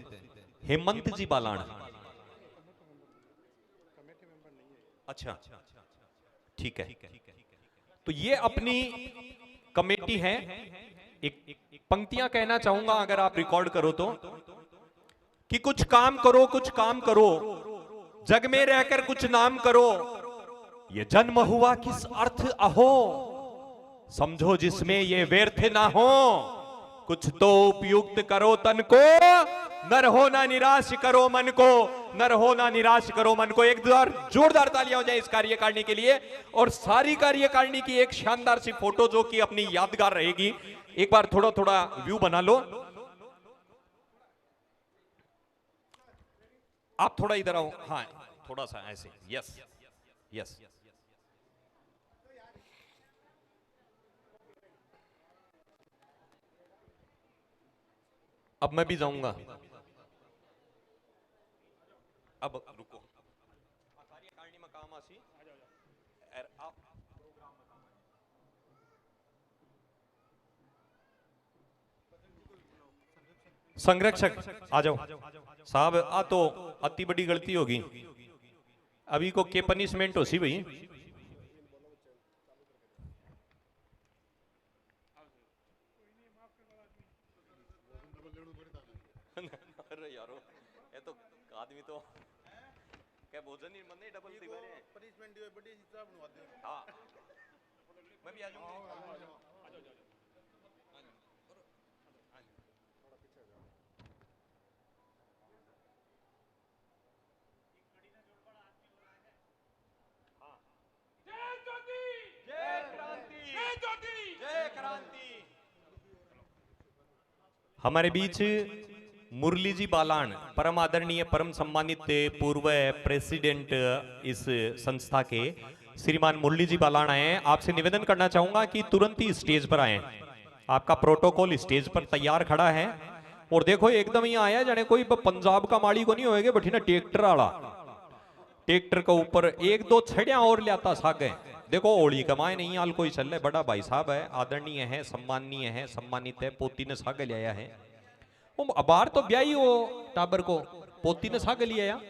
हेमंत जी बालाण, अच्छा ठीक है। तो ये अपनी कमेटी है। एक पंक्तियां कहना चाहूंगा अगर आप रिकॉर्ड करो तो, कि कुछ काम करो कुछ काम करो, जग में रहकर कुछ नाम करो, ये जन्म हुआ किस अर्थ अहो, समझो जिसमें ये व्यर्थ ना हो, कुछ तो उपयुक्त करो तन को, नर हो ना निराश करो मन को, नर हो ना निराश करो मन को। एक बार जोरदार तालियां हो जाए इस कार्यकारिणी के लिए। और सारी कार्यकारिणी की एक शानदार सी फोटो जो कि अपनी यादगार रहेगी। एक बार थोड़ा थोड़ा व्यू बना लो, आप थोड़ा इधर आओ, हाँ थोड़ा सा ऐसे, यस यस। अब मैं भी जाऊंगा, अब रुको, कार्यकारिणी में काम आसी संरक्षक आ जाओ साहब। आ तो अति बड़ी गलती होगी, अभी को के पनिशमेंट हो सी भाई। अरे यारो ये तो आदमी तो क्या भोजन ही मन नहीं डबल दी बने पनिशमेंट दियो बड़ी हिसाब नु आदमी। हां मैं भी आ जाऊंगा। हमारे बीच मुरली जी बालाण, परम आदरणीय परम सम्मानित पूर्व प्रेसिडेंट इस संस्था के श्रीमान मुरली जी बालाण आए हैं। आपसे निवेदन करना चाहूंगा कि तुरंत ही स्टेज पर आए। आपका प्रोटोकॉल स्टेज पर तैयार खड़ा है। और देखो एकदम ही आया जाने कोई पंजाब का माड़ी को नहीं होएगा, बठी ना ट्रैक्टर वाला, ट्रैक्टर के ऊपर एक दो छड़ियां और लियाता सागे। देखो ओली कमाए नहीं आल कोई चल रहे, बड़ा भाई साहब है, आदरणीय है, सम्माननीय है, सम्मानित है, पोती ने सागे लिया है। वो अबार तो ब्याही हो टाबर को, पोती ने सागे लिया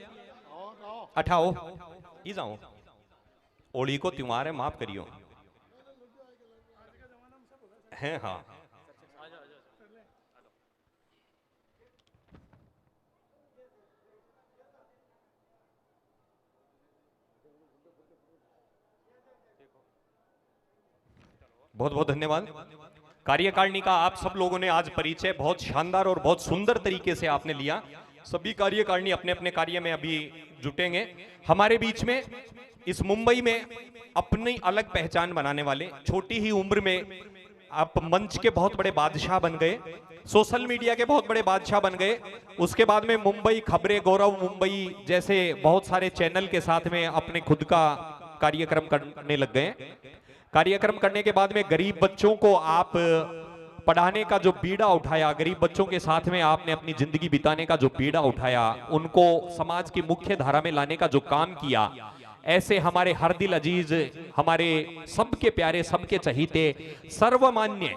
अठाओ ही जाओ, ओली को त्योहार है, माफ करियो है। हाँ बहुत बहुत धन्यवाद। कार्यकारिणी का आप सब लोगों ने आज परिचय बहुत शानदार और बहुत सुंदर तरीके से आपने लिया। सभी कार्यकारिणी अपने अपने कार्य में अभी जुटेंगे। हमारे बीच में इस मुंबई में अपनी अलग पहचान बनाने वाले, छोटी ही उम्र में आप मंच के बहुत बड़े बादशाह बन गए, सोशल मीडिया के बहुत बड़े बादशाह बन गए। उसके बाद में मुंबई खबरें, गौरव मुंबई जैसे बहुत सारे चैनल के साथ में अपने खुद का कार्यक्रम करने लग गए। कार्यक्रम करने के बाद में गरीब बच्चों को आप पढ़ाने का जो बीड़ा उठाया, गरीब बच्चों के साथ में आपने अपनी जिंदगी बिताने का जो बीड़ा उठाया, उनको समाज की मुख्य धारा में लाने का जो काम किया, ऐसे हमारे हर दिल अजीज, हमारे सबके प्यारे, सबके चहीते, सर्वमान्य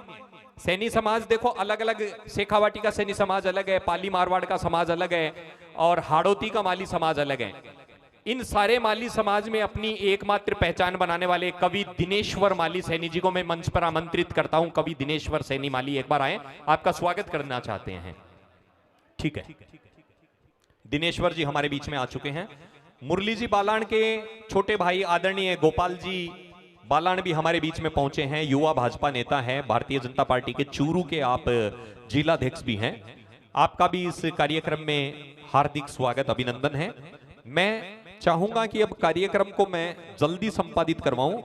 सैनी समाज, देखो अलग अलग, शेखावाटी का सैनी समाज अलग है, पाली मारवाड़ का समाज अलग है और हाड़ौती का माली समाज अलग है। इन सारे माली समाज में अपनी एकमात्र पहचान बनाने वाले कवि दिनेश्वर माली सैनी जी को मैं मंच पर आमंत्रित करता हूं। कवि दिनेश्वर सैनी माली एक बार आए, आपका स्वागत करना चाहते हैं। ठीक है, दिनेश्वर जी हमारे बीच में आ चुके हैं। मुरली जी बालाण के छोटे भाई आदरणीय गोपाल जी बालाण भी हमारे बीच में पहुंचे हैं। युवा भाजपा नेता हैं, भारतीय जनता पार्टी के चूरू के आप जिलाध्यक्ष भी हैं। आपका भी इस कार्यक्रम में हार्दिक स्वागत, अभिनंदन है। मैं चाहूंगा कि अब कार्यक्रम को मैं जल्दी संपादित करवाऊं।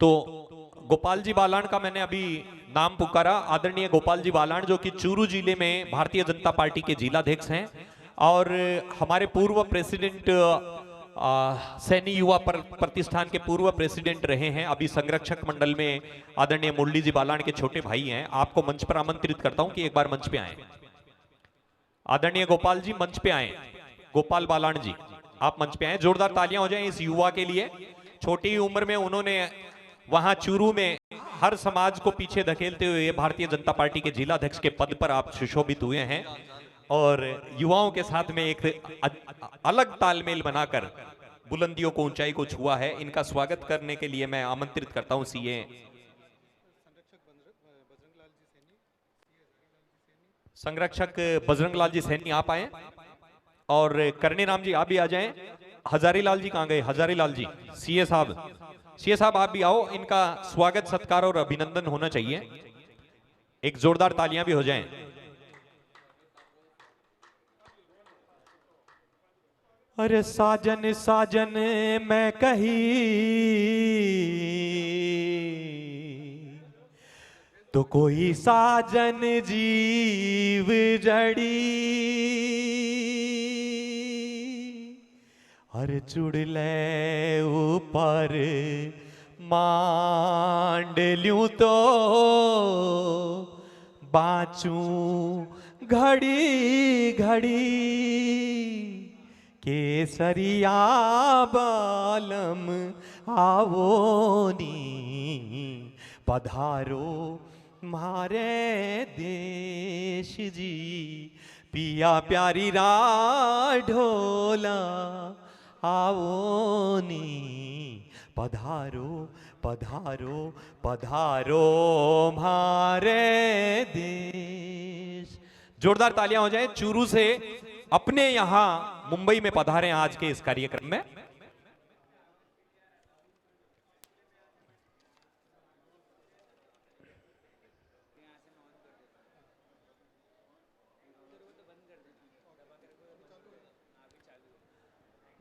तो गोपाल जी बालाण का मैंने अभी नाम पुकारा। आदरणीय गोपाल जी बालाण जो कि चूरू जिले में भारतीय जनता पार्टी के जिलाध्यक्ष हैं और हमारे पूर्व प्रेसिडेंट सैनी युवा प्रतिष्ठान के पूर्व प्रेसिडेंट रहे हैं। अभी संरक्षक मंडल में आदरणीय मुरली जी बालाण के छोटे भाई हैं। आपको मंच पर आमंत्रित करता हूं कि एक बार मंच पे आए। आदरणीय गोपाल जी मंच पे आए। गोपाल बालाण जी आप मंच पे आए। जोरदार तालियां हो जाएं इस युवा के लिए। छोटी उम्र में उन्होंने वहां चूरू में हर समाज को पीछे धकेलते हुए भारतीय जनता पार्टी के जिलाध्यक्ष के पद पर आप सुशोभित हुए हैं और युवाओं के साथ में एक अलग तालमेल बनाकर बुलंदियों को, ऊंचाई को छुआ है। इनका स्वागत करने के लिए मैं आमंत्रित करता हूं सीए संरक्षक बजरंग लाल जी सैनी, आप आए और करणी राम जी आप भी आ जाएं। हजारी लाल जी कहां गए? हजारी लाल जी, सीए साहब आप भी आओ। इनका स्वागत, सत्कार और अभिनंदन होना चाहिए। एक जोरदार तालियां भी हो जाएं। अरे साजन साजन मैं कही तो कोई साजन जीव जड़ी, हर चुड़ले ऊपर मांड ल्यूं तो बाचूं घड़ी घड़ी, केसरिया बालम आवो नी पधारो मारे देश जी, पिया प्यारी रा ढोला आओ नी पधारो पधारो पधारो मारे देश। जोरदार तालियां हो जाए। चूरू से अपने यहां मुंबई में पधारे आज के इस कार्यक्रम में।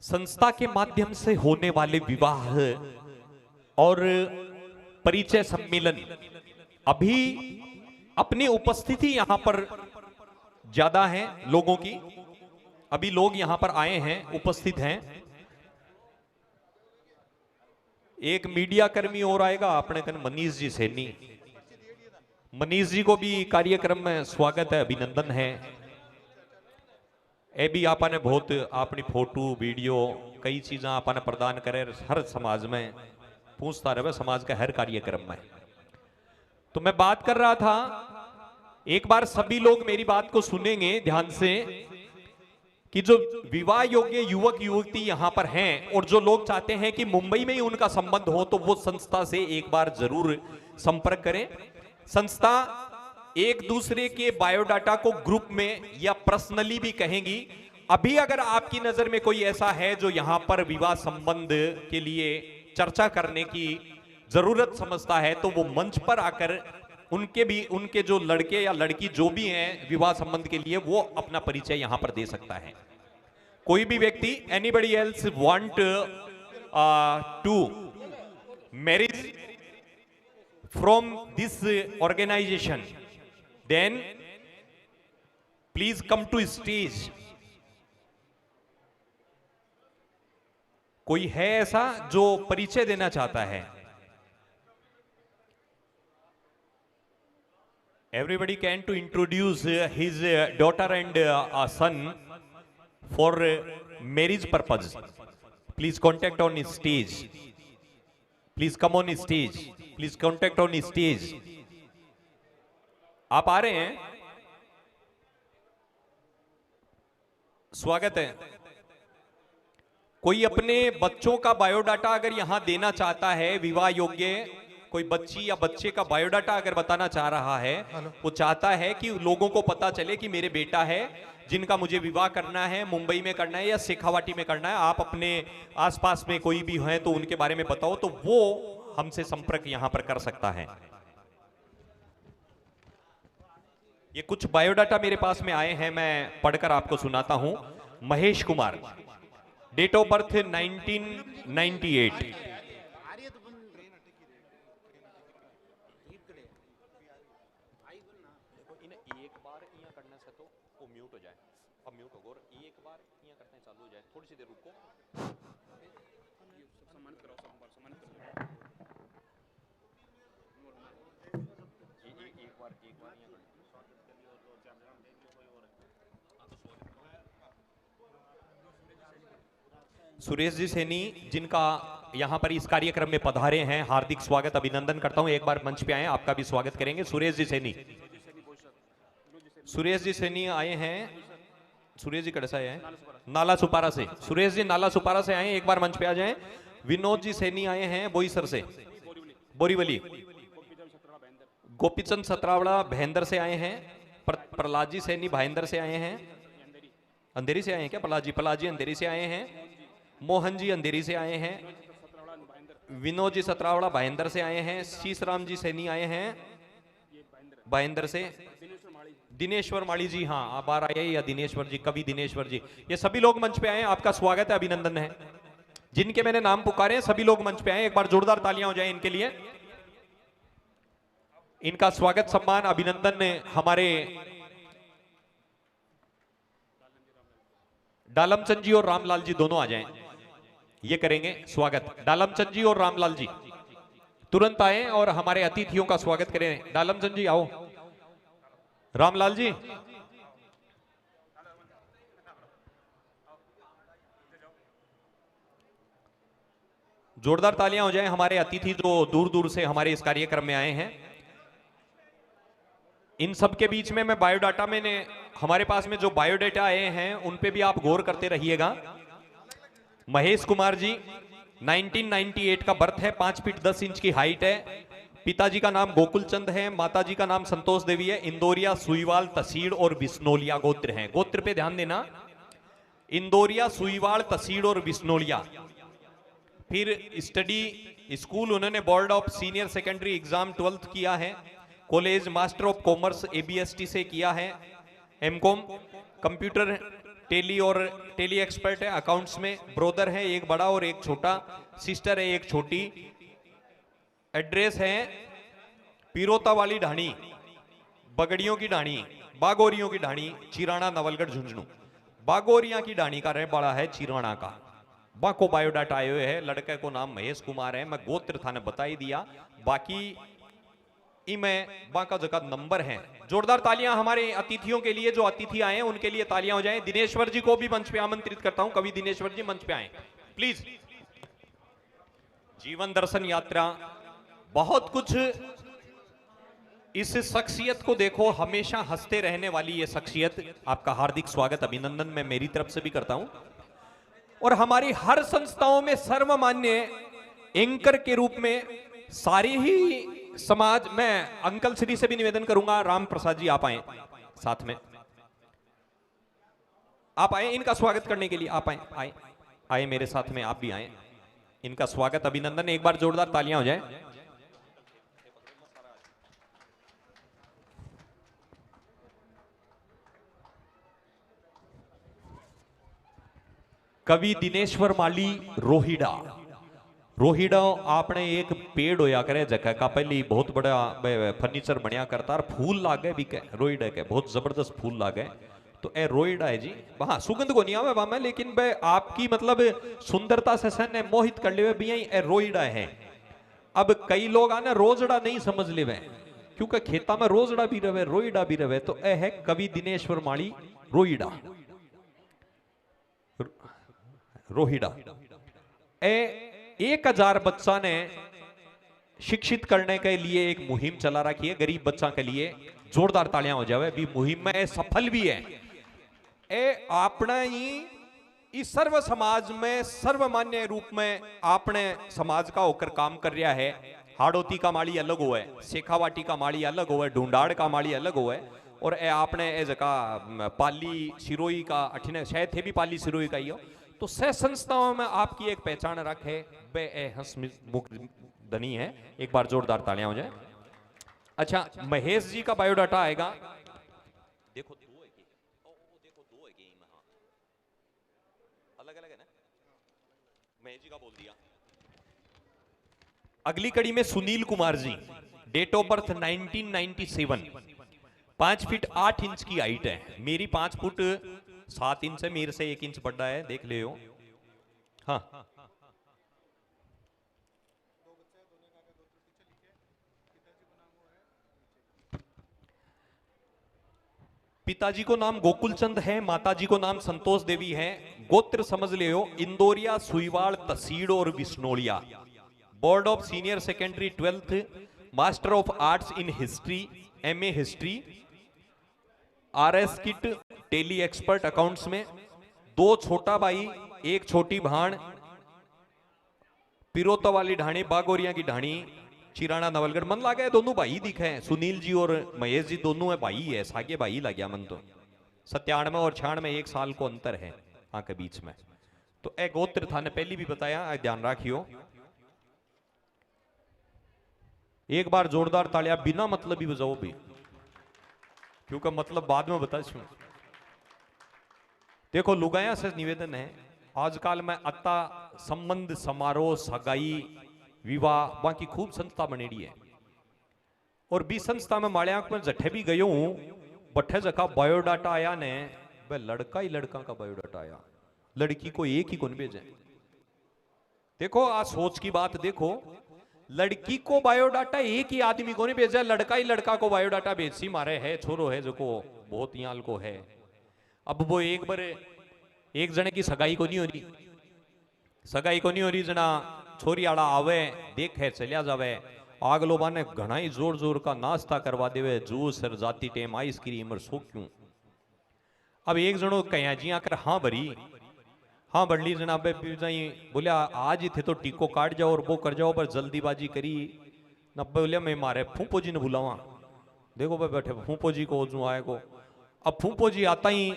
संस्था के माध्यम से होने वाले विवाह और परिचय सम्मेलन, अभी अपनी उपस्थिति यहां पर ज्यादा है लोगों की। अभी लोग यहां पर आए हैं, उपस्थित हैं। एक मीडिया कर्मी और आएगा अपने कन, मनीष जी सैनी। मनीष जी को भी कार्यक्रम में स्वागत है, अभिनंदन है। ए भी आपने बहुत अपनी फोटो वीडियो कई चीज़ें आपने प्रदान करे हर समाज में, पूछता रहे समाज के हर कार्यक्रम में। तो मैं बात कर रहा था, एक बार सभी लोग मेरी बात को सुनेंगे ध्यान से, कि जो विवाह योग्य युवक युवती यहां पर हैं और जो लोग चाहते हैं कि मुंबई में ही उनका संबंध हो, तो वो संस्था से एक बार जरूर संपर्क करें। संस्था एक दूसरे के बायोडाटा को ग्रुप में या पर्सनली भी कहेंगी। अभी अगर आपकी नजर में कोई ऐसा है जो यहां पर विवाह संबंध के लिए चर्चा करने की जरूरत समझता है, तो वो मंच पर आकर उनके जो लड़के या लड़की जो भी हैं विवाह संबंध के लिए, वो अपना परिचय यहां पर दे सकता है। कोई भी व्यक्ति, anybody else want to marriage from this organisation, then please come to stage। कोई है ऐसा जो परिचय देना चाहता है? Everybody can to introduce his daughter and son for marriage purpose. Please contact on his stage. Please come on his stage. Please contact on his stage. आप आ रहे हैं? स्वागत है। कोई अपने बच्चों का बायोडाटा अगर यहां देना चाहता है विवाह योग्य, कोई बच्ची या बच्चे का बायोडाटा अगर बताना चाह रहा है, वो चाहता है कि लोगों को पता चले कि मेरे बेटा है जिनका मुझे विवाह करना है, मुंबई में करना है या शेखावाटी में करना है, आप अपने आसपास में कोई भी है तो उनके बारे में बताओ, तो वो हमसे संपर्क यहां पर कर सकता है। ये कुछ बायोडाटा मेरे पास में आए हैं, मैं पढ़कर आपको सुनाता हूं। Mahesh Kumar, date of birth 1998, एक बार यहाँ करने से तो वो म्यूट हो जाए, अब म्यूट होगा, और एक बार यहाँ करते हैं चालू हो जाए, थोड़ी सी देर रुको। सुरेश जी सैनी, जिनका यहां पर इस कार्यक्रम में पधारे हैं, हार्दिक स्वागत अभिनंदन करता हूं। एक बार मंच पे आए, आपका भी स्वागत करेंगे। सुरेश जी सैनी, सुरेश जी सैनी आए हैं। सुरेश जी कैसा आए हैं? नाला सुपारा से। सुरेश जी नाला सुपारा से आए, एक बार मंच पे आ जाएं। विनोद जी सैनी आए हैं बोईसर से, बोरीवली। गोपीचंद सतरावड़ा भेंदर से आए हैं। प्रहलाद जी सैनी भाईंदर से आए हैं। अंधेरी से आए हैं क्या? प्रहलाद जी अंधेरी से आए हैं। मोहन जी अंधेरी से आए हैं। विनोद जी सतरावड़ा भाईंदर से आए हैं। शीशराम जी सैनी आए हैं भाईंदर से। दिनेश्वर माड़ी जी, हाँ बार आए, या दिनेश्वर जी, कवि दिनेश्वर जी, ये सभी लोग मंच पे आए हैं, आपका स्वागत है, अभिनंदन है। जिनके मैंने नाम पुकारे हैं सभी लोग मंच पे आए, एक बार जोरदार तालियां हो जाए इनके लिए। इनका स्वागत सम्मान अभिनंदन हमारे डालमचंद जी और रामलाल जी दोनों आ जाएं, ये करेंगे स्वागत। डालमचंद जी और रामलाल जी तुरंत आए और हमारे अतिथियों का स्वागत करें। डालमचंद जी आओ, रामलाल जी जोरदार तालियां हो जाएं हमारे अतिथि जो दूर दूर से हमारे इस कार्यक्रम में आए हैं। इन सब के बीच में मैं बायोडाटा में हमारे पास में जो बायोडाटा आए हैं उन पे भी आप गौर करते रहिएगा। महेश कुमार जी 1998 का बर्थ है, 5 फीट 10 इंच की हाइट है। पिताजी का नाम गोकुल चंद है, माताजी का नाम संतोष देवी है। इंदौरिया, सुईवाल, तसीड़ और बिस्नोलिया गोत्र हैं। गोत्र पे ध्यान देना, इंदौरिया, सुईवाल, तसीड़ और बिस्नोलिया। फिर स्टडी स्कूल उन्होंने board of senior secondary exam 12th किया है। College master of commerce ABST से किया है। एमकॉम कंप्यूटर टेली और टेली एक्सपर्ट है अकाउंट्स में। ब्रोदर है एक बड़ा और एक छोटा, सिस्टर है एक छोटी। एड्रेस है पिरोता वाली ढाणी, बगड़ियों की ढाणी, बागोरियों की ढाणी, चिराना, नवलगढ़, झुंझुनू। बागोरिया की ढाणी का रह बड़ा है चिराना का। बाको बायोडाटा आए हुए है। लड़के को नाम महेश कुमार है, मैं गोत्र थाने बता ही दिया, बाकी में बाका जगह नंबर है। जोरदार तालियां हमारे अतिथियों के लिए, जो अतिथि आए हैं उनके लिए तालियां हो जाएं। दिनेश्वर जी को भी मंच पे आमंत्रित करता हूं, कवि दिनेश्वर जी मंच पे आए प्लीज। जीवन दर्शन यात्रा, बहुत कुछ इस शख्सियत को देखो, हमेशा हंसते रहने वाली ये शख्सियत। आपका हार्दिक स्वागत अभिनंदन मैं मेरी तरफ से भी करता हूं। और हमारी हर संस्थाओं में सर्वमान्य एंकर के रूप में सारी ही समाज, मैं अंकल श्री से भी निवेदन करूंगा, राम प्रसाद जी आप आए साथ में, आप आए इनका स्वागत करने के लिए, आप आए मेरे साथ में, आप भी आए, इनका स्वागत अभिनंदन, एक बार जोरदार तालियां हो जाए। कवि दिनेश्वर माली रोहिड़ा। रोहिड़ा आपने एक पेड़ होया करे जगह का, पहले बहुत बड़ा फर्नीचर बनया करता, और फूल लागे भी के रोहिड़ा के, बहुत जबरदस्त फूल लागे, तो ए रोहिड़ा है जी। हाँ सुगंध को नहीं आवे वहां, लेकिन भाई आपकी मतलब सुंदरता से सन मोहित कर ले भी ए रोहिड़ा है। अब कई लोग आने रोजड़ा नहीं समझ ले, क्योंकि खेता में रोजड़ा भी रहे रोहिड़ा भी रहे, तो ए है कवि दिनेश्वर माली रोहिड़ा। रोहिड़ा 1000 बच्चा ने शिक्षित करने के लिए एक मुहिम चला रखी है गरीब बच्चा के लिए। जोरदार तालियां हो जावे भी, मुहिम में सफल भी है। आपने ही इस सर्व समाज में सर्वमान्य रूप में आपने समाज का होकर काम कर रहा है। हाड़ोती का माड़ी अलग हुआ है, शेखावाटी का माड़ी अलग हुआ है, ढूंढाड़ का माड़ी अलग हुआ है, और ए आपने ए जगह पाली सिरोई का अठिने शायद थे भी पाली सिरोई का ही हो। तो सह संस्थाओं में आपकी एक पहचान रखे बे हंस मुख धनी है। एक बार जोरदार तालियां हो जाए। अच्छा, महेश जी का बायोडाटा आएगा। देखो दो है कि देखो दो है कि अलग अलग है ना, महेश जी का बोल दिया। अगली कड़ी में Sunil Kumar ji, date of birth 1997, 5 feet 8 inch की हाइट है। मेरी 5 फुट 7 इंच है, मेरे से 1 इंच बड़ा है, देख ले हो। हाँ, पिताजी को नाम गोकुल चंद है, माताजी को नाम संतोष देवी है। गोत्र समझ ले हो, इंदौरिया, सुईवाड़, तसीड़ और Bishnolia. Board of senior secondary 12th, master of arts in history, MA history, RS kit, Tally expert accounts में। 2 छोटा भाई, 1 छोटी भाण, पिरोता वाली ढाणी, बागोरिया की ढाणी, चिराना नवलगढ़। मन लागे दोनों भाई दिखे, सुनील जी और महेश जी दोनों है भाई है, सागे भाई लग गया मन तो। 97 और 96 1 साल को अंतर है हाँ के बीच में। तो एक गोत्र था ने पहले भी बताया, ध्यान रखियो। एक बार जोरदार तालियां बिना मतलब ही बजाओ भी, क्योंकि मतलब बाद में बता छू। देखो लुगाया से निवेदन है, आजकल में अत्ता संबंध समारोह सगाई विवाह बाकी खूब संस्था बनेड़ी है, और भी संस्था में माड़ियांक में जठे भी गयो हूं, बठे जका बायोडाटा आया ने, वह लड़का ही लड़का का बायोडाटा आया, लड़की को एक ही कौन भेजे। देखो आज सोच की बात देखो, लड़की को बायोडाटा एक ही आदमी को नहीं भेजा, लड़का ही लड़का को बायोडाटा भेज सी मारे है, छोरो है जो को बहुत याल को है। अब वो एक बार एक जने की सगाई को नहीं हो रही, सगाई को नहीं हो रही, जना छोरी आड़ा आवे देखे चलिया जावे, आगलो बाने घना ही जोर जोर का नाश्ता करवा देवे, जूस और जाती टेम आइसक्रीम और सो क्यों। अब एक जनो कहीं जी आकर हाँ भरी, हाँ बढ़ली जनाबे बोलिया आज ही थे तो टीको काट जाओ और वो कर जाओ, पर जल्दीबाजी करी न। बोलिया मैं मारे फूफो जी ने बुलावा, देखो भाई बैठे फूफो जी को ओजू आए को। अब फूफो जी आता ही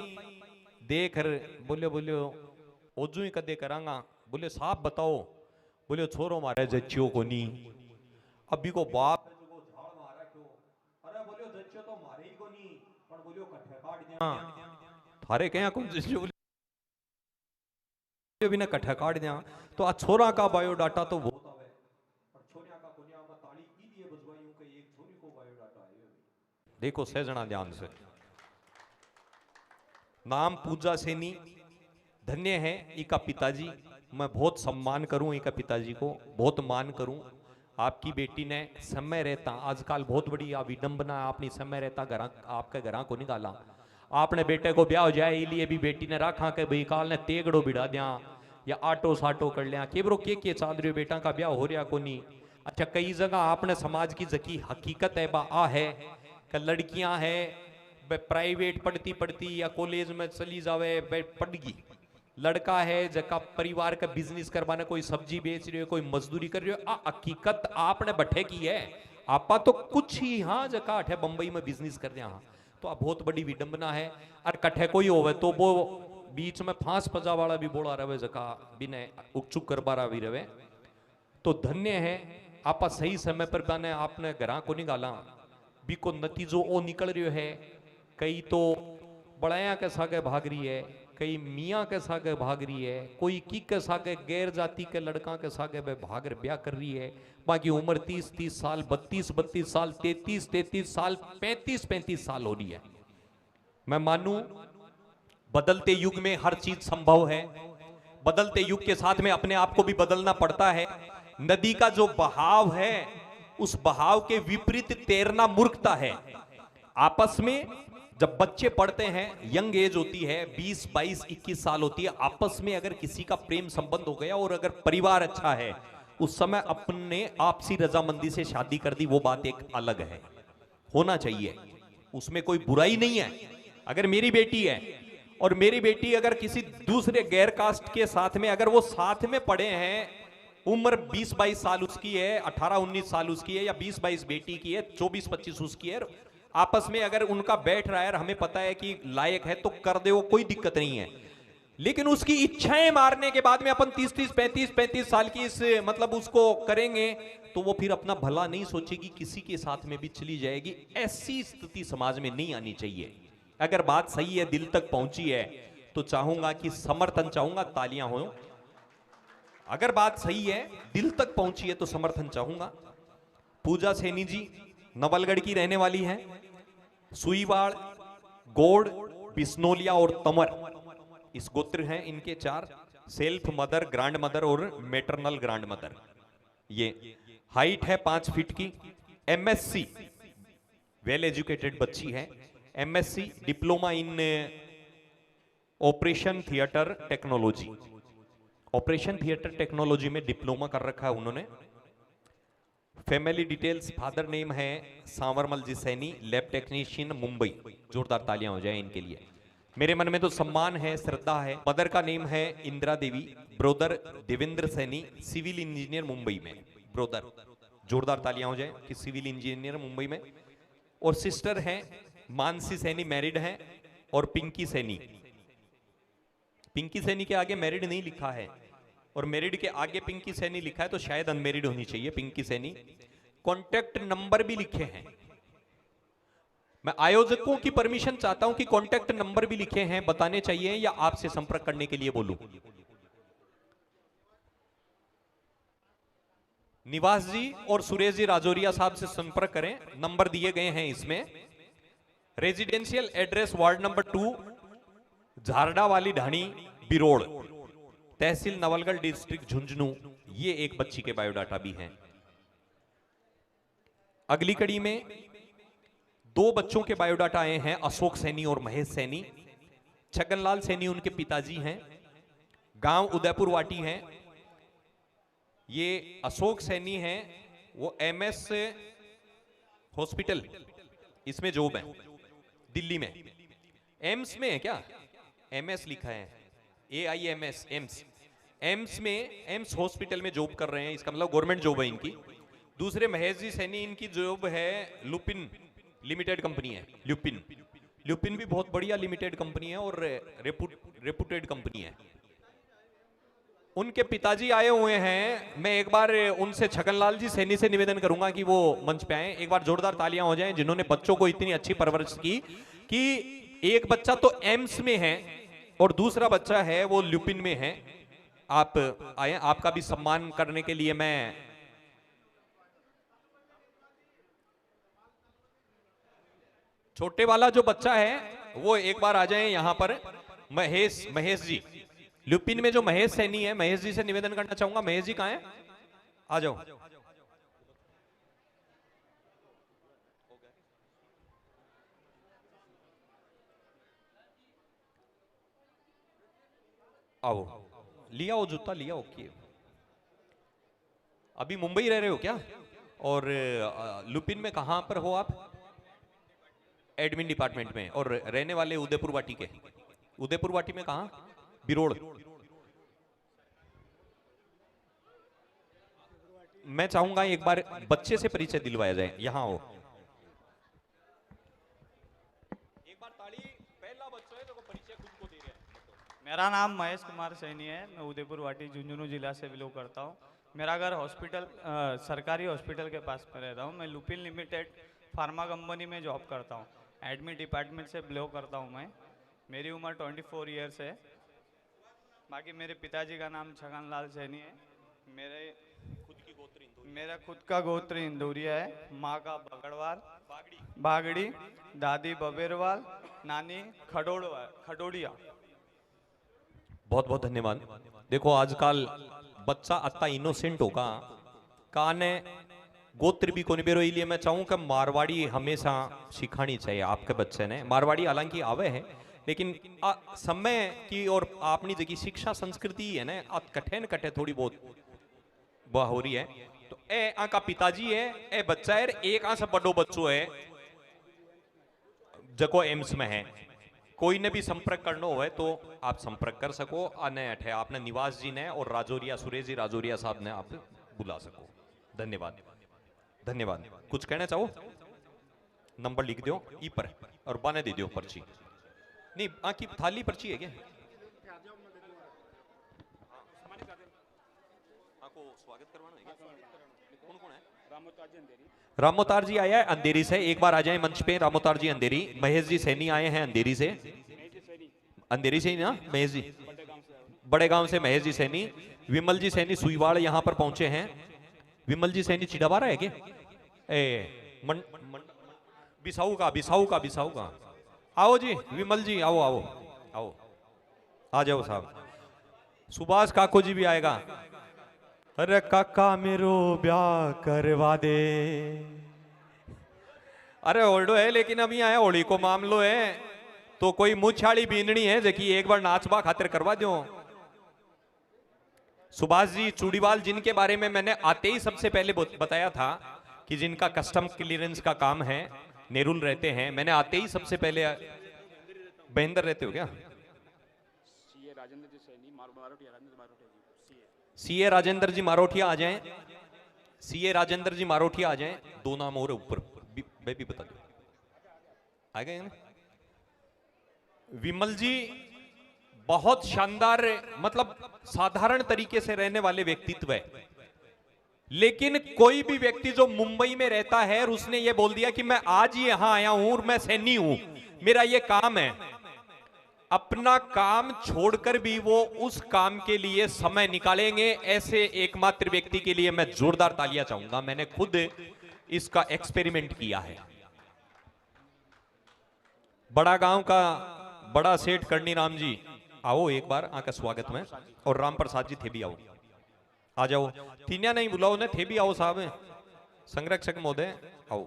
देख बोले ओजू ही कदे करांगा, बोले साहब बताओ, बोले छोरो मारे जच्चियों को नहीं। अभी को बाप अरे बोलियो जच्चियो तो मारे ही को नहीं, पर बोलियो कट्ठे काट दिया थारे क्या कौन जच्चियो भी ना कट्ठा काट दिया। तो आ छोरा का बायोडाटा तो बहुत आवे, पर छोरिया का कोनिया में ताली की दिए बजवाइयों के एक छोरी को बायोडाटा आए। देखो सहजना ध्यान से, नाम पूजा सेनी, धन्य है इका पिताजी, मैं बहुत सम्मान करूं इका पिताजी को, बहुत मान करूं। आपकी बेटी ने समय रहता, आजकल बहुत बड़ी विडंबना अपनी समय रहता घर आपके घर को निकाला, आपने बेटे को ब्याह हो जाए इसलिए भी बेटी ने रखा के भाई काल ने तेगड़ो बिड़ा दिया या आटो साटो कर लिया, केबरो के चाल रही बेटा का ब्याह हो रहा को नहीं। अच्छा कई जगह आपने समाज की जकी हकीकत है बा आ है कि लड़कियां है प्राइवेट पढ़ती पढ़ती या कॉलेज में चली जावे पढ़गी, लड़का है जका परिवार का बिजनेस करवाने, कोई सब्जी बेच रही हो, कोई मजदूरी कर रही हो। हकीकत आपने बठे की है, आपा तो कुछ ही हाँ जका अठे बंबई में बिजनेस कर रहा, तो अब बहुत बड़ी विडंबना है। और कट्ठे कोई होवे तो वो बीच में फांस पजा वाला भी बोला रहे जका बिना उकचुक कर बारा भी रहे। तो धन्य है आपा सही समय पर बने आपने घरा को निकाला, भी को नतीजो ओ निकल रही है। कई तो बड़ाया के सागे भाग रही है, कई मियाँ के सागे भाग रही है, कोई की के सागे गैर जाति के लड़का के सागे भाग ब्याह कर रही है। बाकी उम्र 30-30 साल, 32-32 साल, 33-33 साल, 35-35 साल हो रही है। मैं मानूं बदलते युग में हर चीज संभव है, बदलते युग के साथ में अपने आप को भी बदलना पड़ता है। नदी का जो बहाव है उस बहाव के विपरीत तैरना मूर्खता है। आपस में जब बच्चे पढ़ते हैं, यंग एज होती है 20, 22, 21 साल होती है, आपस में अगर किसी का प्रेम संबंध हो गया और अगर परिवार अच्छा है, उस समय अपने आपसी रजामंदी से शादी कर दी, वो बात एक अलग है, होना चाहिए, उसमें कोई बुराई नहीं है। अगर मेरी बेटी है और मेरी बेटी अगर किसी दूसरे गैर कास्ट के साथ में अगर वो साथ में पढ़े हैं उम्र 20-22 साल उसकी है, 18-19 साल उसकी है, या 20-22 बेटी की है, 24-25 उसकी है, आपस में अगर उनका बैठ रहा है और हमें पता है कि लायक है तो कर दे, वो कोई दिक्कत नहीं है। लेकिन उसकी इच्छाएं मारने के बाद में अपन 30-30, 35-35 साल की इस मतलब उसको करेंगे तो वो फिर अपना भला नहीं सोचेगी, किसी के साथ में भी चली जाएगी। ऐसी स्थिति समाज में नहीं आनी चाहिए। अगर बात सही है, दिल तक पहुंची है, तो चाहूंगा कि समर्थन चाहूंगा, तालियां हो। अगर बात सही है, दिल तक पहुंची है, तो समर्थन चाहूंगा। पूजा सैनी जी नवलगढ़ की रहने वाली है। सुईवाड़, गोड़, बिस्नोलिया और तमर इस गोत्र हैं इनके 4। सेल्फ मदर, ग्रांड मदर और मेटरनल ग्रांड मदर। ये हाइट है 5 फीट की। एमएससी, वेल एजुकेटेड बच्ची है। MSc, diploma in operation theatre technology. Operation theatre technology में डिप्लोमा कर रखा है उन्होंने। फैमिली डिटेल्स, फादर नेम है सांवरमल जी सैनी, लैब टेक्नीशियन, मुंबई। जोरदार तालियां हो जाए इनके लिए। मेरे मन में तो सम्मान है, श्रद्धा है। मदर का नेम है Indira Devi. Brother Devendra Saini, civil engineer, Mumbai में। ब्रोदर, जोरदार तालियां हो जाए कि सिविल इंजीनियर मुंबई में। और सिस्टर है मानसी सैनी, मैरिड है। और पिंकी सैनी, पिंकी सैनी के आगे मैरिड नहीं लिखा है, और मैरिड के आगे पिंकी सैनी लिखा है, तो शायद अनमैरिड होनी चाहिए पिंकी सैनी। कॉन्टैक्ट नंबर भी लिखे हैं। मैं आयोजकों की परमिशन चाहता हूं कि कॉन्टैक्ट नंबर भी लिखे हैं, बताने चाहिए, या आपसे संपर्क करने के लिए बोलूं। निवास जी और सुरेश जी राजौरिया साहब से संपर्क करें, नंबर दिए गए हैं इसमें। Residential address ward number 2, Jharda वाली ढाणी, बिरोड़, तहसील नवलगढ़, डिस्ट्रिक्ट झुंझुनू। ये एक बच्ची के बायोडाटा भी हैं। अगली कड़ी में 2 बच्चों के बायोडाटा आए हैं, अशोक सैनी और महेश सैनी। छगनलाल सैनी उनके पिताजी हैं। गांव उदयपुर वाटी है। ये अशोक सैनी हैं, वो एमएस हॉस्पिटल इसमें जॉब है, दिल्ली में। एम्स में है क्या? एमएस लिखा है, AIMS, एम्स में, एम्स हॉस्पिटल में जॉब कर रहे हैं, इसका मतलब गवर्नमेंट जॉब है इनकी। दूसरे महेश जी सैनी, इनकी जॉब है लुपिन लिमिटेड कंपनी है। लुपिन भी बहुत बढ़िया लिमिटेड कंपनी है और रेपुटेड कंपनी है। उनके पिताजी आए हुए हैं। मैं एक बार उनसे, छगनलाल जी सैनी से निवेदन करूंगा कि वो मंच पे आए। एक बार जोरदार तालियां हो जाएं, जिन्होंने बच्चों को इतनी अच्छी परवरिश की कि एक बच्चा तो एम्स में है और दूसरा बच्चा है वो लुपिन में है। आप आए, आपका भी सम्मान करने के लिए मैं छोटे वाला जो बच्चा है वो एक बार आ जाए यहां पर। महेश जी, लुपिन में जो महेश सैनी है, महेश जी से निवेदन करना चाहूंगा। महेश जी कहां हैं? आ जाओ। आओ, लिया हो जूता, लिया हो। अभी मुंबई रह रहे हो क्या? और लुपिन में कहां पर हो आप? एडमिन डिपार्टमेंट में। और रहने वाले उदयपुर वाटी के? उदयपुर वाटी में कहां? बिरोड़। मैं चाहूंगा एक बार बच्चे से परिचय दिलवाया जाए। यहां हो, एक बार ताली। पहला बच्चा है तो परिचय खुद को दे रहे हैं। मेरा नाम महेश कुमार सैनी है। मैं उदयपुर वाटी झुंझुनू जिला से बिलोंग करता हूँ। मेरा घर हॉस्पिटल, सरकारी हॉस्पिटल के पास में रहता हूँ। मैं लुपिन लिमिटेड फार्मा कंपनी में जॉब करता हूँ। एडमिन डिपार्टमेंट से बिलोंग करता हूँ मैं। मेरी उम्र 24 ईयर्स है। बाकी मेरे पिताजी का नाम छगनलाल सैनी है। मेरा खुद का गोत्र इंदौरिया है। माँ का बगड़वाल, बागड़ी, दादी बबेरवाल, नानी खडोड़िया। बहुत बहुत धन्यवाद। देखो आजकल बच्चा अत्ता इनोसेंट होगा, काने गोत्र भी कोनी बेरो, इसलिए मैं चाहूँ कि मारवाड़ी हमेशा सिखानी चाहिए आपके बच्चे ने। मारवाड़ी हालांकि आवे है, लेकिन समय की और अपनी जगह शिक्षा संस्कृति है ना, कठे थोड़ी बहुत वह हो रही है। तो ए आ का पिताजी है, ए बच्चा है, एक आ से बड़ो बच्चो है जको एम्स में है। कोई ने भी संपर्क करना हो तो आप संपर्क कर सको अने अठे आपने निवास जी ने और राजौरिया सुरेश जी राजौरिया साहब ने आप बुला सको। धन्यवाद धन्यवाद। कुछ कहना चाहो? नंबर लिख दो ई पर और बने दे दो पर्ची। नहीं आकी थाली पर्ची है क्या? स्वागत करवाना है क्या? कौन कौन है? रामोतार जी आया है अंधेरी से, एक बार आ जाए मंच पे। रामोतार जी अंधेरी। महेश जी सैनी आए हैं अंधेरी से। अंधेरी से ही ना महेश जी? बड़े गांव से महेश जी सैनी। विमल जी सैनी सुईवाड़ यहाँ पर पहुंचे हैं। विमल जी सैनी चिड़ावारा है क्या? बिसाऊ का आओ जी विमल जी, आओ आओ आओ, आ जाओ साहब। सुभाष काको जी भी आएगा। अरे काका मेरो ब्याह करवा दे। अरे होल्डो है लेकिन अभी आया होली को मामलो है तो कोई मुछाड़ी बीननी है जबकि एक बार नाचबा खातिर करवा दो। सुभाष जी चूड़ीवाल जिनके बारे में मैंने आते ही सबसे पहले बताया था कि जिनका कस्टम क्लियरेंस का काम है, नेरुल रहते हैं। मैंने आते ही सबसे पहले बहेंदर रहते हो क्या? सीए राजेंद्र जी मारोठिया आ जाएं। सीए राजेंद्र जी मारोठिया आ जाएं। दो नाम और ऊपर मैं भी बता दूं। आएगा ना? विमल जी बहुत शानदार, मतलब साधारण तरीके से रहने वाले व्यक्तित्व है, लेकिन कोई भी व्यक्ति जो मुंबई में रहता है और उसने ये बोल दिया कि मैं आज ही यहां आया हूं और मैं सैनी हूं, मेरा ये काम है, अपना काम छोड़कर भी वो उस काम के लिए समय निकालेंगे, ऐसे एकमात्र व्यक्ति के लिए मैं जोरदार तालियां चाहूंगा। मैंने खुद इसका एक्सपेरिमेंट किया है। बड़ा गांव का बड़ा सेठ करनी राम जी आओ एक बार, आका स्वागत में। और राम प्रसाद जी थे भी आओ, आ जाओ। तीनिया नहीं बुलाओ ने, थे भी आओ साहब। संरक्षक महोदय आओ।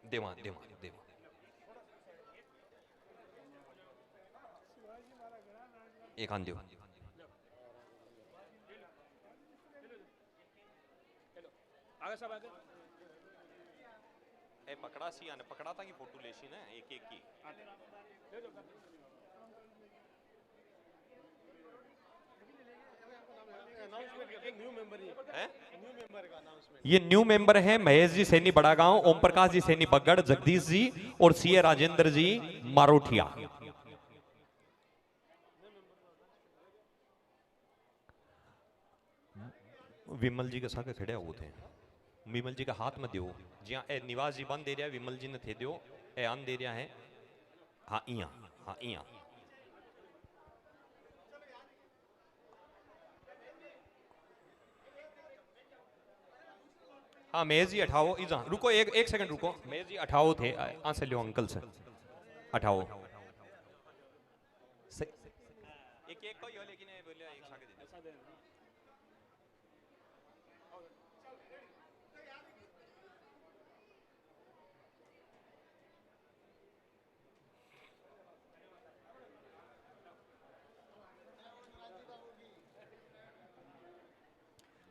देवा देवा देवा। एक आन दो। ए पकड़ा सी आने, पकड़ा था कि फोटो लेसी ना एक एक की। ये न्यू मेंबर है महेश जी सैनी बड़ा गांव, ओम प्रकाश जी सैनी बगड़, जगदीश जी और सीए राजेंद्र जी मारोठिया। विमल जी के साथ खड़े हुए थे। विमल जी का हाथ में दो जी। ए निवास जी बंद दे रहा है, विमल जी ने थे दो ए आन दे रहा है। हाँ इया, हाँ इया। हाँ महेश जी अठाओ इजा, रुको एक सेकंड रुको। महेश जी अठाओ थे, आ से लो अंकल से अठाओ। एक एक कोई हो लेकिन बोले एक साथ दे दो।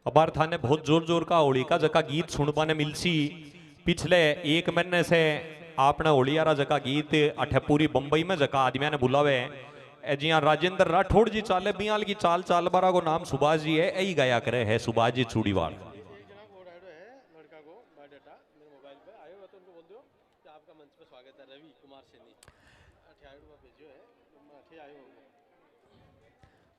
अबार थाने बहुत जोर जोर का होली का जका गीत सुनबा ने मिलसी। पिछले एक महीने से आपने होलियारा जका गीत अठे पूरी बंबई में जका आदमिया ने बुलावे जी। राजेंद्र राठौड़ जी चाले बियाल की चाल चाल बारा को नाम सुभाष जी है, यही गाया करे है सुभाष जी चूड़ीवाल।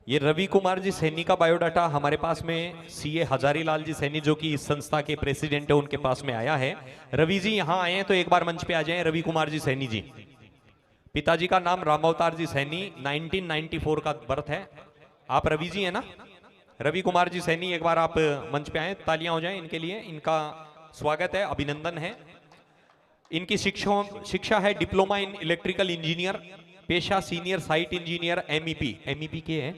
ये रवि कुमार जी सैनी का बायोडाटा हमारे पास में सीए हजारीलाल जी सैनी जो कि इस संस्था के प्रेसिडेंट है, उनके पास में आया है। रवि जी यहाँ आए हैं तो एक बार मंच पे आ जाएं। रवि कुमार जी सैनी जी, पिताजी का नाम रामावतार जी सैनी, 1994 का बर्थ है। आप रवि जी है ना? रवि कुमार जी सैनी, एक बार आप मंच पे आए, तालियां हो जाएं इनके लिए। इनका स्वागत है, अभिनंदन है। इनकी शिक्षा है डिप्लोमा इन इलेक्ट्रिकल इंजीनियर, पेशा senior site engineer, MEP. MEP के है?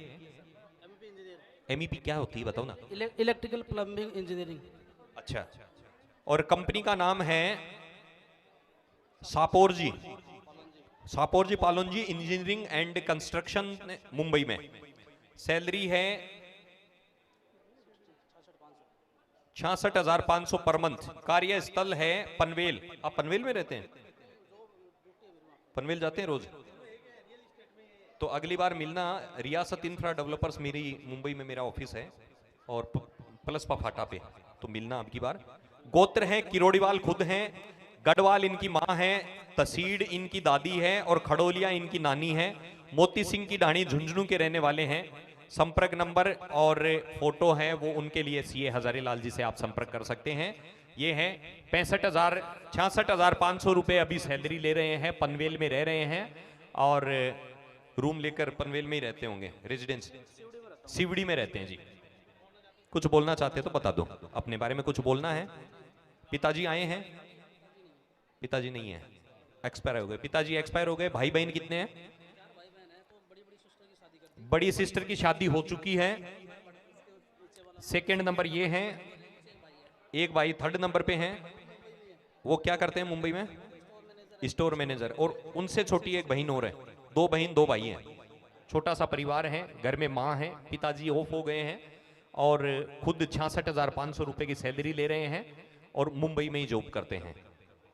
एमईपी क्या होती है बताओ ना? Electrical plumbing engineering. अच्छा। और कंपनी का नाम है सापोर जी पालोन जी इंजीनियरिंग एंड कंस्ट्रक्शन, मुंबई में। सैलरी है 66,500 पर मंथ। कार्यस्थल है पनवेल। आप पनवेल में रहते हैं? पनवेल जाते हैं रोज? तो अगली बार मिलना। रियासत इंफ्रा डेवलपर्स मेरी मुंबई में मेरा ऑफिस है और प्लस फाटा पे, तो मिलना अब की बार। गोत्र है किरोड़ीवाल खुद हैं, गढ़वाल इनकी माँ है, तसीड़ इनकी दादी है और खड़ोलिया इनकी नानी है। मोती सिंह की ढाणी झुंझुनू के रहने वाले हैं। संपर्क नंबर और फोटो है वो उनके लिए सीए हजारीलाल जी से आप संपर्क कर सकते हैं। ये है 66,500 रुपए अभी सैलरी ले रहे हैं, पनवेल में रह रहे हैं और रूम लेकर पनवेल में ही रहते होंगे, रेजिडेंस सीवड़ी में रहते हैं जी। कुछ बोलना चाहते हैं तो बता दो, अपने बारे में कुछ बोलना है। पिताजी आए हैं? पिताजी नहीं है, एक्सपायर हो गए। पिताजी एक्सपायर हो गए। भाई बहन कितने हैं? बड़ी सिस्टर की शादी हो चुकी है। सेकंड नंबर ये हैं, एक भाई थर्ड नंबर पे हैं। वो क्या करते हैं मुंबई में? Store manager. और उनसे छोटी एक बहन और है। 2 बहन 2 भाई हैं। छोटा सा परिवार है, घर में माँ है, पिताजी ऑफ हो गए हैं और खुद 66,500 रुपए की सैलरी ले रहे हैं और मुंबई में ही जॉब करते हैं।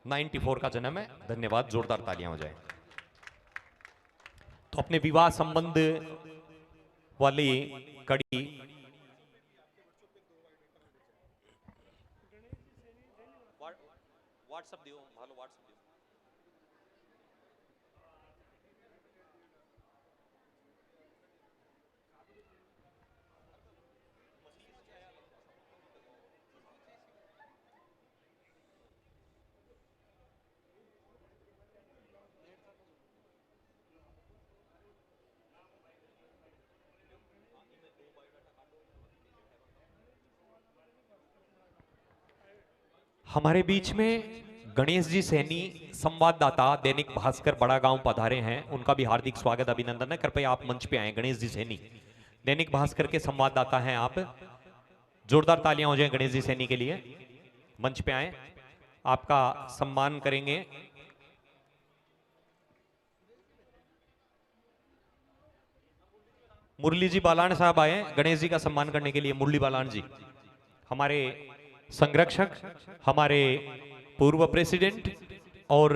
94 का जन्म है। धन्यवाद, जोरदार तालियां हो जाए। तो अपने विवाह संबंध वाली कड़ी व्हाट्सएप दियो, हेलो व्हाट्सएप दियो। हमारे बीच में गणेश जी सैनी संवाददाता दैनिक भास्कर बड़ा गांव पधारे हैं, उनका भी हार्दिक स्वागत अभिनंदन है। कृपया आप मंच पे आए। गणेश जी सैनी दैनिक भास्कर के संवाददाता हैं आप। जोरदार तालियां हो जाए गणेश जी सैनी के लिए। मंच पे आए, आपका सम्मान करेंगे। मुरली जी बालान साहब आए गणेश जी का सम्मान करने के लिए। मुरली बालान जी हमारे संरक्षक, हमारे पूर्व प्रेसिडेंट और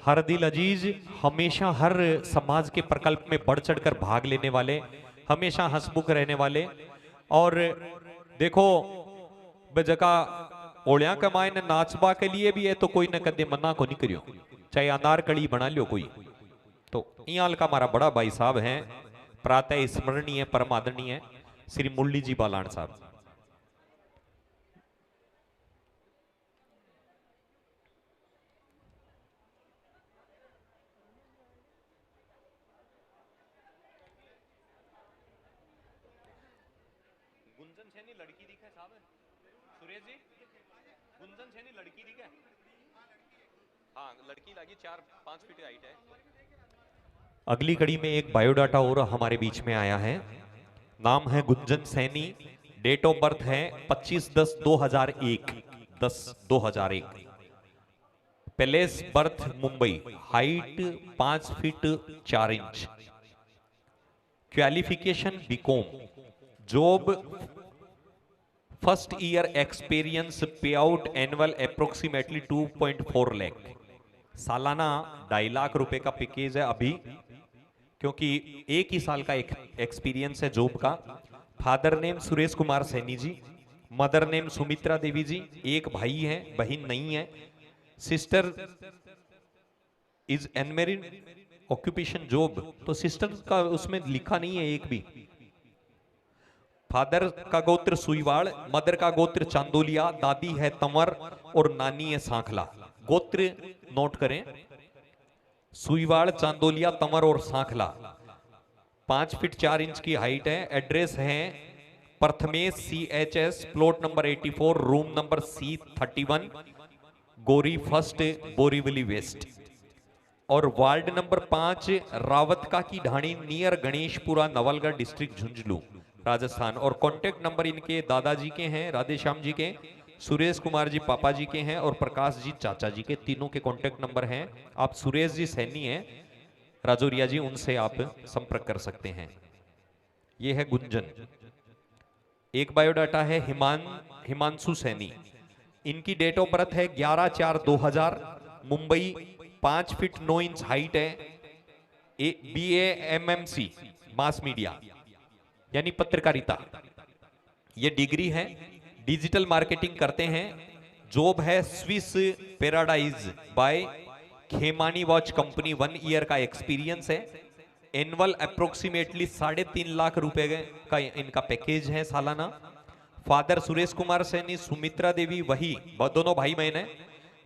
हर दिल अजीज, हमेशा हर समाज के प्रकल्प में बढ़ चढ़कर भाग लेने वाले, हमेशा हंसमुख रहने वाले। और देखो बेजका ओलिया कमाए न नाचबा के लिए भी है तो कोई न कदे मना को नहीं करियो, चाहे अनारकली बना लियो कोई। तो यहाँ का हमारा बड़ा भाई साहब हैं, प्रातः स्मरणीय परम आदरणीय श्री मुरली जी बालान साहब। गुंजन सैनी लड़की दिखे साहब? सुरेश जी गुंजन सैनी लड़की दिखे? हाँ लड़की लगी, 4-5 फीट हाइट है। अगली कड़ी में एक बायोडाटा और हमारे बीच में आया है। नाम है Gunjan Saini, date of birth है 25/10/2001, 10/2001, place birth Mumbai, height 5 feet 4 inch, qualification BCom, job first year experience, pay out annual approximately 2.4 lakh, सालाना 2.5 लाख रुपए का पैकेज है अभी, क्योंकि 1 ही साल का एक्सपीरियंस है जॉब का। Father name Suresh Kumar Saini ji, mother name Sumitra देवी जी, एक भाई है, बहन नहीं है। Sister is unmarried, occupation job, तो सिस्टर का उसमें लिखा नहीं है एक भी। फादर का गोत्र सुईवाड़, मदर का गोत्र चांदोलिया, दादी है तंवर और नानी है सांखला। गोत्र नोट करें, सुईवाड़, चांदोलिया, तंवर और सांखला। 5 फीट 4 इंच की हाइट है। एड्रेस है Prathamesh CHS, plot number 84, room number C31, Gorai first, Borivali west, और वार्ड नंबर 5, रावतका की ढाणी, नियर गणेशपुरा, नवलगढ़ डिस्ट्रिक्ट, झुंझुनू, राजस्थान। और कांटेक्ट नंबर इनके दादाजी के हैं, राधेश्याम जी के, सुरेश कुमार जी पापा जी के हैं और प्रकाश जी चाचा जी के, तीनों के कांटेक्ट नंबर हैं। आप सुरेश जी सैनी हैं राजौरिया जी, उनसे आप संपर्क कर सकते हैं। ये है गुंजन। एक बायोडाटा है हिमांशु सैनी, इनकी डेट ऑफ बर्थ है 11/4/2000, मुंबई 5 फीट 9 इंच हाइट है, BAMMC मास मीडिया यानी पत्रकारिता ये डिग्री है। डिजिटल मार्केटिंग करते हैं। जॉब है Swiss paradise by Khemani watch company, 1 year का एक्सपीरियंस है। एनुअल अप्रोक्सीमेटली 3.5 लाख रुपए का इनका पैकेज है सालाना। फादर सुरेश कुमार सैनी, सुमित्रा देवी वही दोनों भाई बहन है।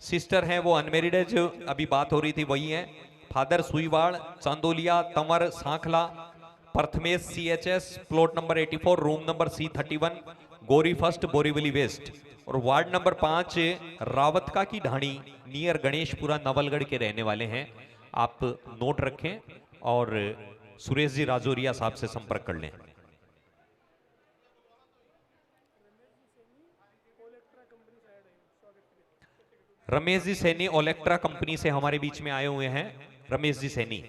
सिस्टर है वो अनमेरिड है, जो अभी बात हो रही थी वही है। Father Suiwad, Chandolia, Tanwar, Sankhla, Prathamesh CHS, plot number 84, room number C31, Gorai first, Borivali west. और वार्ड नंबर 5 रावतका की ढाणी नियर गणेशपुरा, नवलगढ़ के रहने वाले हैं। आप नोट रखें और सुरेश जी राजौरिया साहब से संपर्क कर लें। रमेश जी सैनी ओलेक्ट्रा कंपनी से हमारे बीच में आए हुए हैं। रमेश जी सैनी,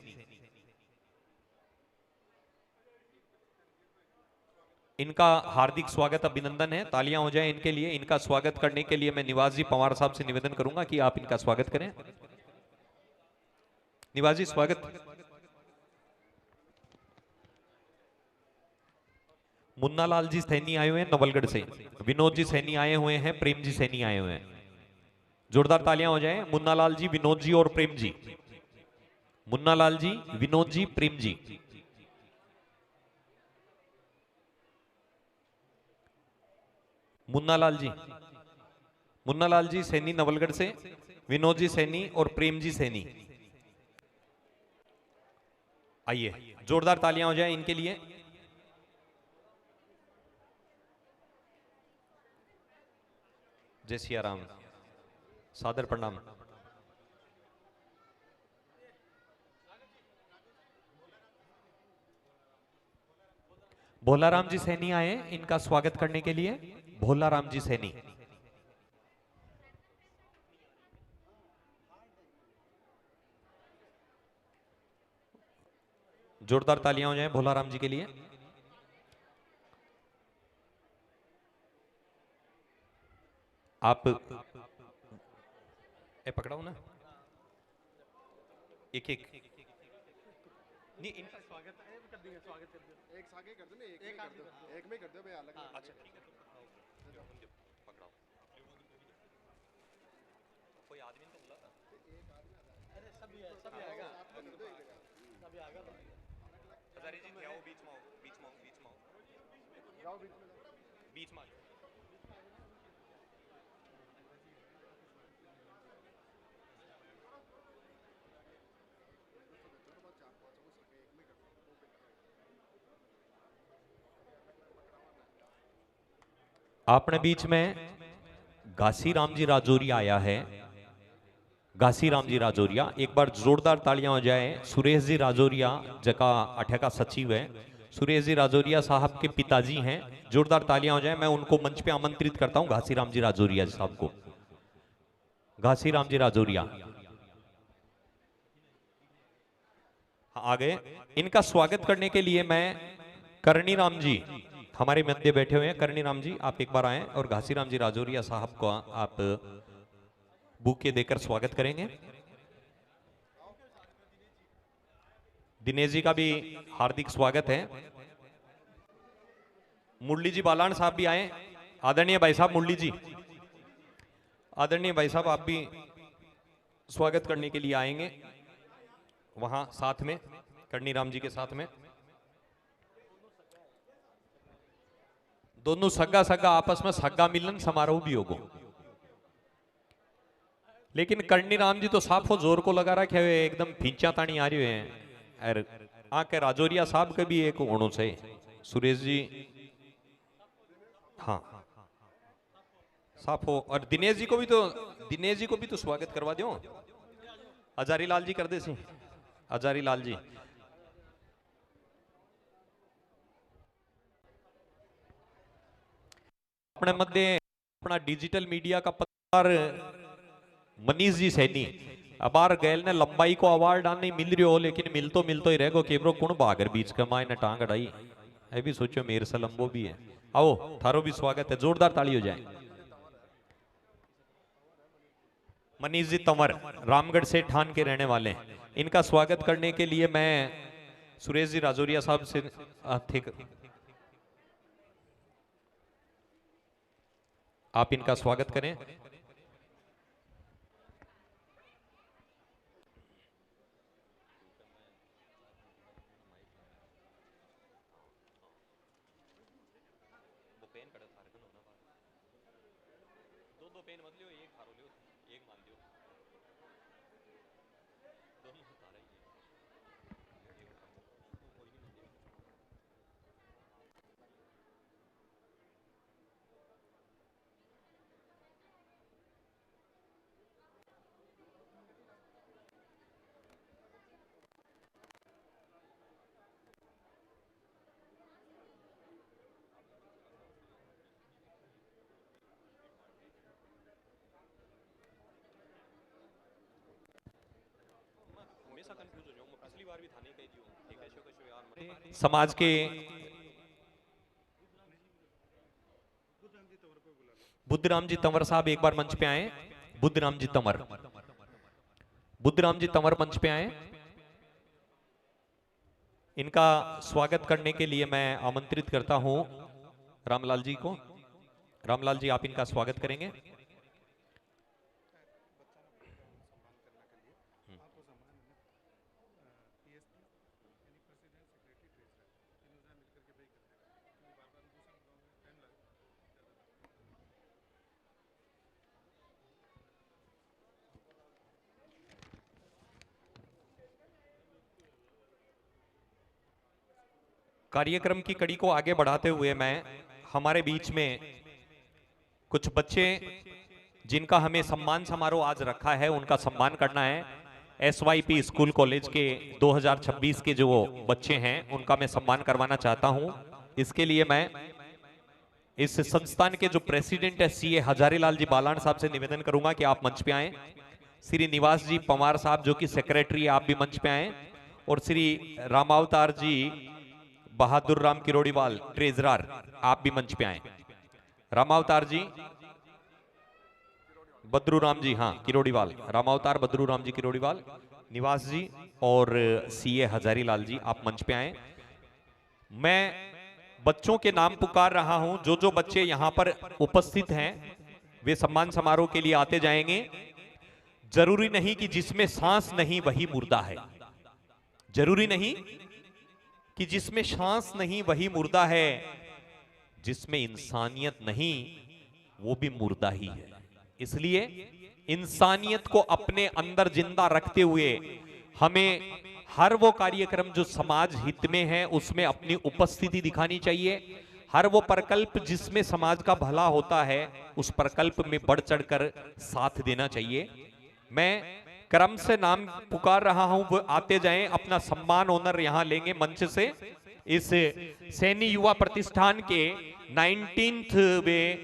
इनका हार्दिक स्वागत, अभिनंदन है। तालियां हो जाएं इनके लिए। इनका स्वागत करने के लिए मैं निवास जी पवार साहब से निवेदन करूंगा कि आप इनका स्वागत करें। निवास जी स्वागत। मुन्ना लाल जी सैनी आए हुए हैं नवलगढ़ से। विनोद जी सैनी आए हुए हैं। प्रेम जी सैनी आए हुए हैं। जोरदार तालियां हो जाएं। मुन्ना लाल जी, विनोद जी और प्रेम जी। मुन्ना लाल जी, विनोद जी, प्रेम जी। मुन्ना लाल जी सैनी नवलगढ़ से, विनोद जी सैनी और प्रेम जी सैनी। आइए जोरदार तालियां हो जाए इनके लिए। जय सिया राम, सादर प्रणाम। भोलाराम जी सैनी आए इनका स्वागत करने के लिए। भोलाराम जी सैनी, जोरदार तालियां हो जाएं भोलाराम जी के लिए। आप पकड़ाओ ना, एक एक नहीं, इनका स्वागत है, कर देंगे, स्वागत कर देंगे। एक सागे कर दो ना, एक में कर दो भाई, अलग। अच्छा ठीक है, पकड़ाओ। कोई आदमी तो बुला था, अरे सभी आएगा, सभी आएगा। हजारी जी आओ, बीच में आओ, बीच में आओ, बीच में आओ, जाओ बीच में, बीच में। अपने बीच में घासीराम जी राजौरिया आया है। घासीराम जी राजौरिया, एक बार जोरदार तालियां हो जाए। सुरेश जी राजौरिया जका अठे का सचिव है। सुरेश जी राजौरिया साहब के पिताजी हैं। जोरदार तालियां हो जाए। मैं उनको मंच पे आमंत्रित करता हूं, घासीराम जी राजौरिया साहब को। घासीराम जी राजौरिया आ गए। इनका स्वागत करने के लिए मैं करणी राम जी हमारे मध्य बैठे हुए हैं। करणी राम जी आप एक बार आए और घासीराम जी राजौरिया साहब को आप बुके देकर स्वागत करेंगे। दिनेश जी का भी हार्दिक स्वागत है। मुरली जी बालान साहब भी आए। आदरणीय भाई साहब मुरली जी, आदरणीय भाई साहब आप भी स्वागत करने के लिए आएंगे वहां साथ में, करणी राम जी के साथ में। दोनों सगा सगा आपस में सगा मिलन समारोह भी होगा। लेकिन करणी राम जी तो साफो जोर को लगा रखे हुए, एकदम फींचा तानी आ रही है। और आके राजौरिया साहब के भी एक होनो से सुरेश जी, हाँ साफो। और दिनेश जी को भी तो स्वागत करवा दो। हजारी लाल जी कर दे सी, हजारी लाल जी। अपने मध्य अपना डिजिटल मीडिया का पत्रकार मनीष जी सैनी अबार गैल ने लंबाई को अवार्ड नहीं मिल रही हो, लेकिन मिलतो ही रहेगो। केवरो कौन भागर बीच का मायने टांग अड़ाई है भी सोचो मेरे से लंबो भी है। आओ थारो भी स्वागत है, जोरदार ताली हो जाए। मनीष जी तंवर रामगढ़ से ठान के रहने वाले हैं। इनका स्वागत करने के लिए मैं सुरेश जी राजौरिया साहब से ठीक आप इनका स्वागत करें। दो पेन मत लियो, एक थारो लियो, एक मान लियो, दोनों थारे ही समाज के बुद्धराम जी तंवर साहब एक बार मंच पे आए। बुद्धराम जी तंवर मंच पे आए। इनका स्वागत करने के लिए मैं आमंत्रित करता हूं रामलाल जी को। रामलाल जी आप इनका स्वागत करेंगे। कार्यक्रम की कड़ी को आगे बढ़ाते हुए मैं हमारे बीच में कुछ बच्चे जिनका हमें सम्मान समारोह आज रखा है उनका सम्मान करना है। SYP स्कूल कॉलेज के 2026 के जो बच्चे हैं उनका मैं सम्मान करवाना चाहता हूं। इसके लिए मैं इस संस्थान के जो प्रेसिडेंट है CA हजारीलाल जी बालान साहब से निवेदन करूंगा कि आप मंच पे आए। श्री निवास जी पवार साहब जो कि सेक्रेटरी है आप भी मंच पे आए। और श्री रामावतार जी बहादुर राम किरोड़ीवाल ट्रेजरर आप भी मंच पे आए। रामावतार जी बद्रूराम जी हाँ किरोड़ीवाल, रामावतार बद्रूराम जी किरोड़ीवाल, निवास जी और CA हजारीलाल जी आप मंच पे आए। मैं बच्चों के नाम पुकार रहा हूं। जो जो बच्चे यहां पर उपस्थित हैं वे सम्मान समारोह के लिए आते जाएंगे। जरूरी नहीं कि जिसमें सांस नहीं वही मुर्दा है, जरूरी नहीं कि जिसमें सांस नहीं वही मुर्दा है, जिसमें इंसानियत नहीं वो भी मुर्दा ही है। इसलिए इंसानियत को अपने अंदर जिंदा रखते हुए हमें हर वो कार्यक्रम जो समाज हित में है उसमें अपनी उपस्थिति दिखानी चाहिए। हर वो प्रकल्प जिसमें समाज का भला होता है उस प्रकल्प में बढ़ चढ़कर साथ देना चाहिए। मैं क्रम से नाम पुकार रहा हूं, वो आते जाएं, अपना सम्मान ऑनर यहां लेंगे मंच से। इस सैनी युवा प्रतिष्ठान के 19वें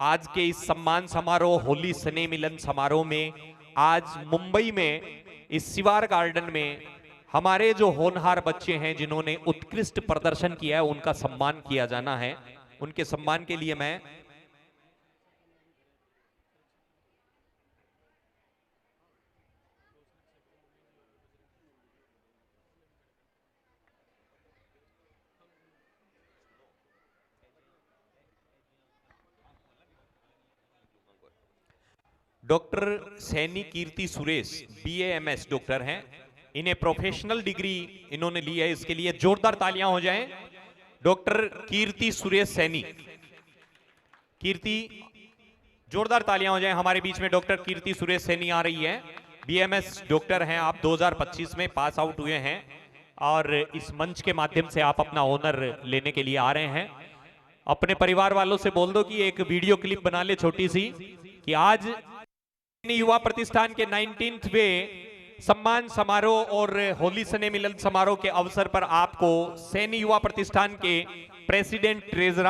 आज के इस सम्मान समारोह होली स्नेह मिलन समारोह में आज मुंबई में इस शिवार गार्डन में हमारे जो होनहार बच्चे हैं जिन्होंने उत्कृष्ट प्रदर्शन किया है उनका सम्मान किया जाना है। उनके सम्मान के लिए मैं doctor Saini Keerthy Suresh BAMS doctor हैं। इन्हें प्रोफेशनल डिग्री इन्होंने ली है, इसके लिए जोरदार तालियां हो जाएं। डॉक्टर कीर्ति सुरेश सैनी, कीर्ति जोरदार तालियां हो जाएं। हमारे बीच में डॉक्टर कीर्ति सुरेश सैनी आ रही है। BAMS डॉक्टर हैं आप, 2025 में पास आउट हुए हैं और इस मंच के माध्यम से आप अपना ऑनर लेने के लिए आ रहे हैं। अपने परिवार वालों से बोल दो कि एक वीडियो क्लिप बना ले छोटी सी कि आज युवा प्रतिष्ठान के 19वें सम्मान समारोह और होली स्नेह मिलन समारोह के अवसर पर आपको सैनी युवा प्रतिष्ठान के प्रेसिडेंट ट्रेजरर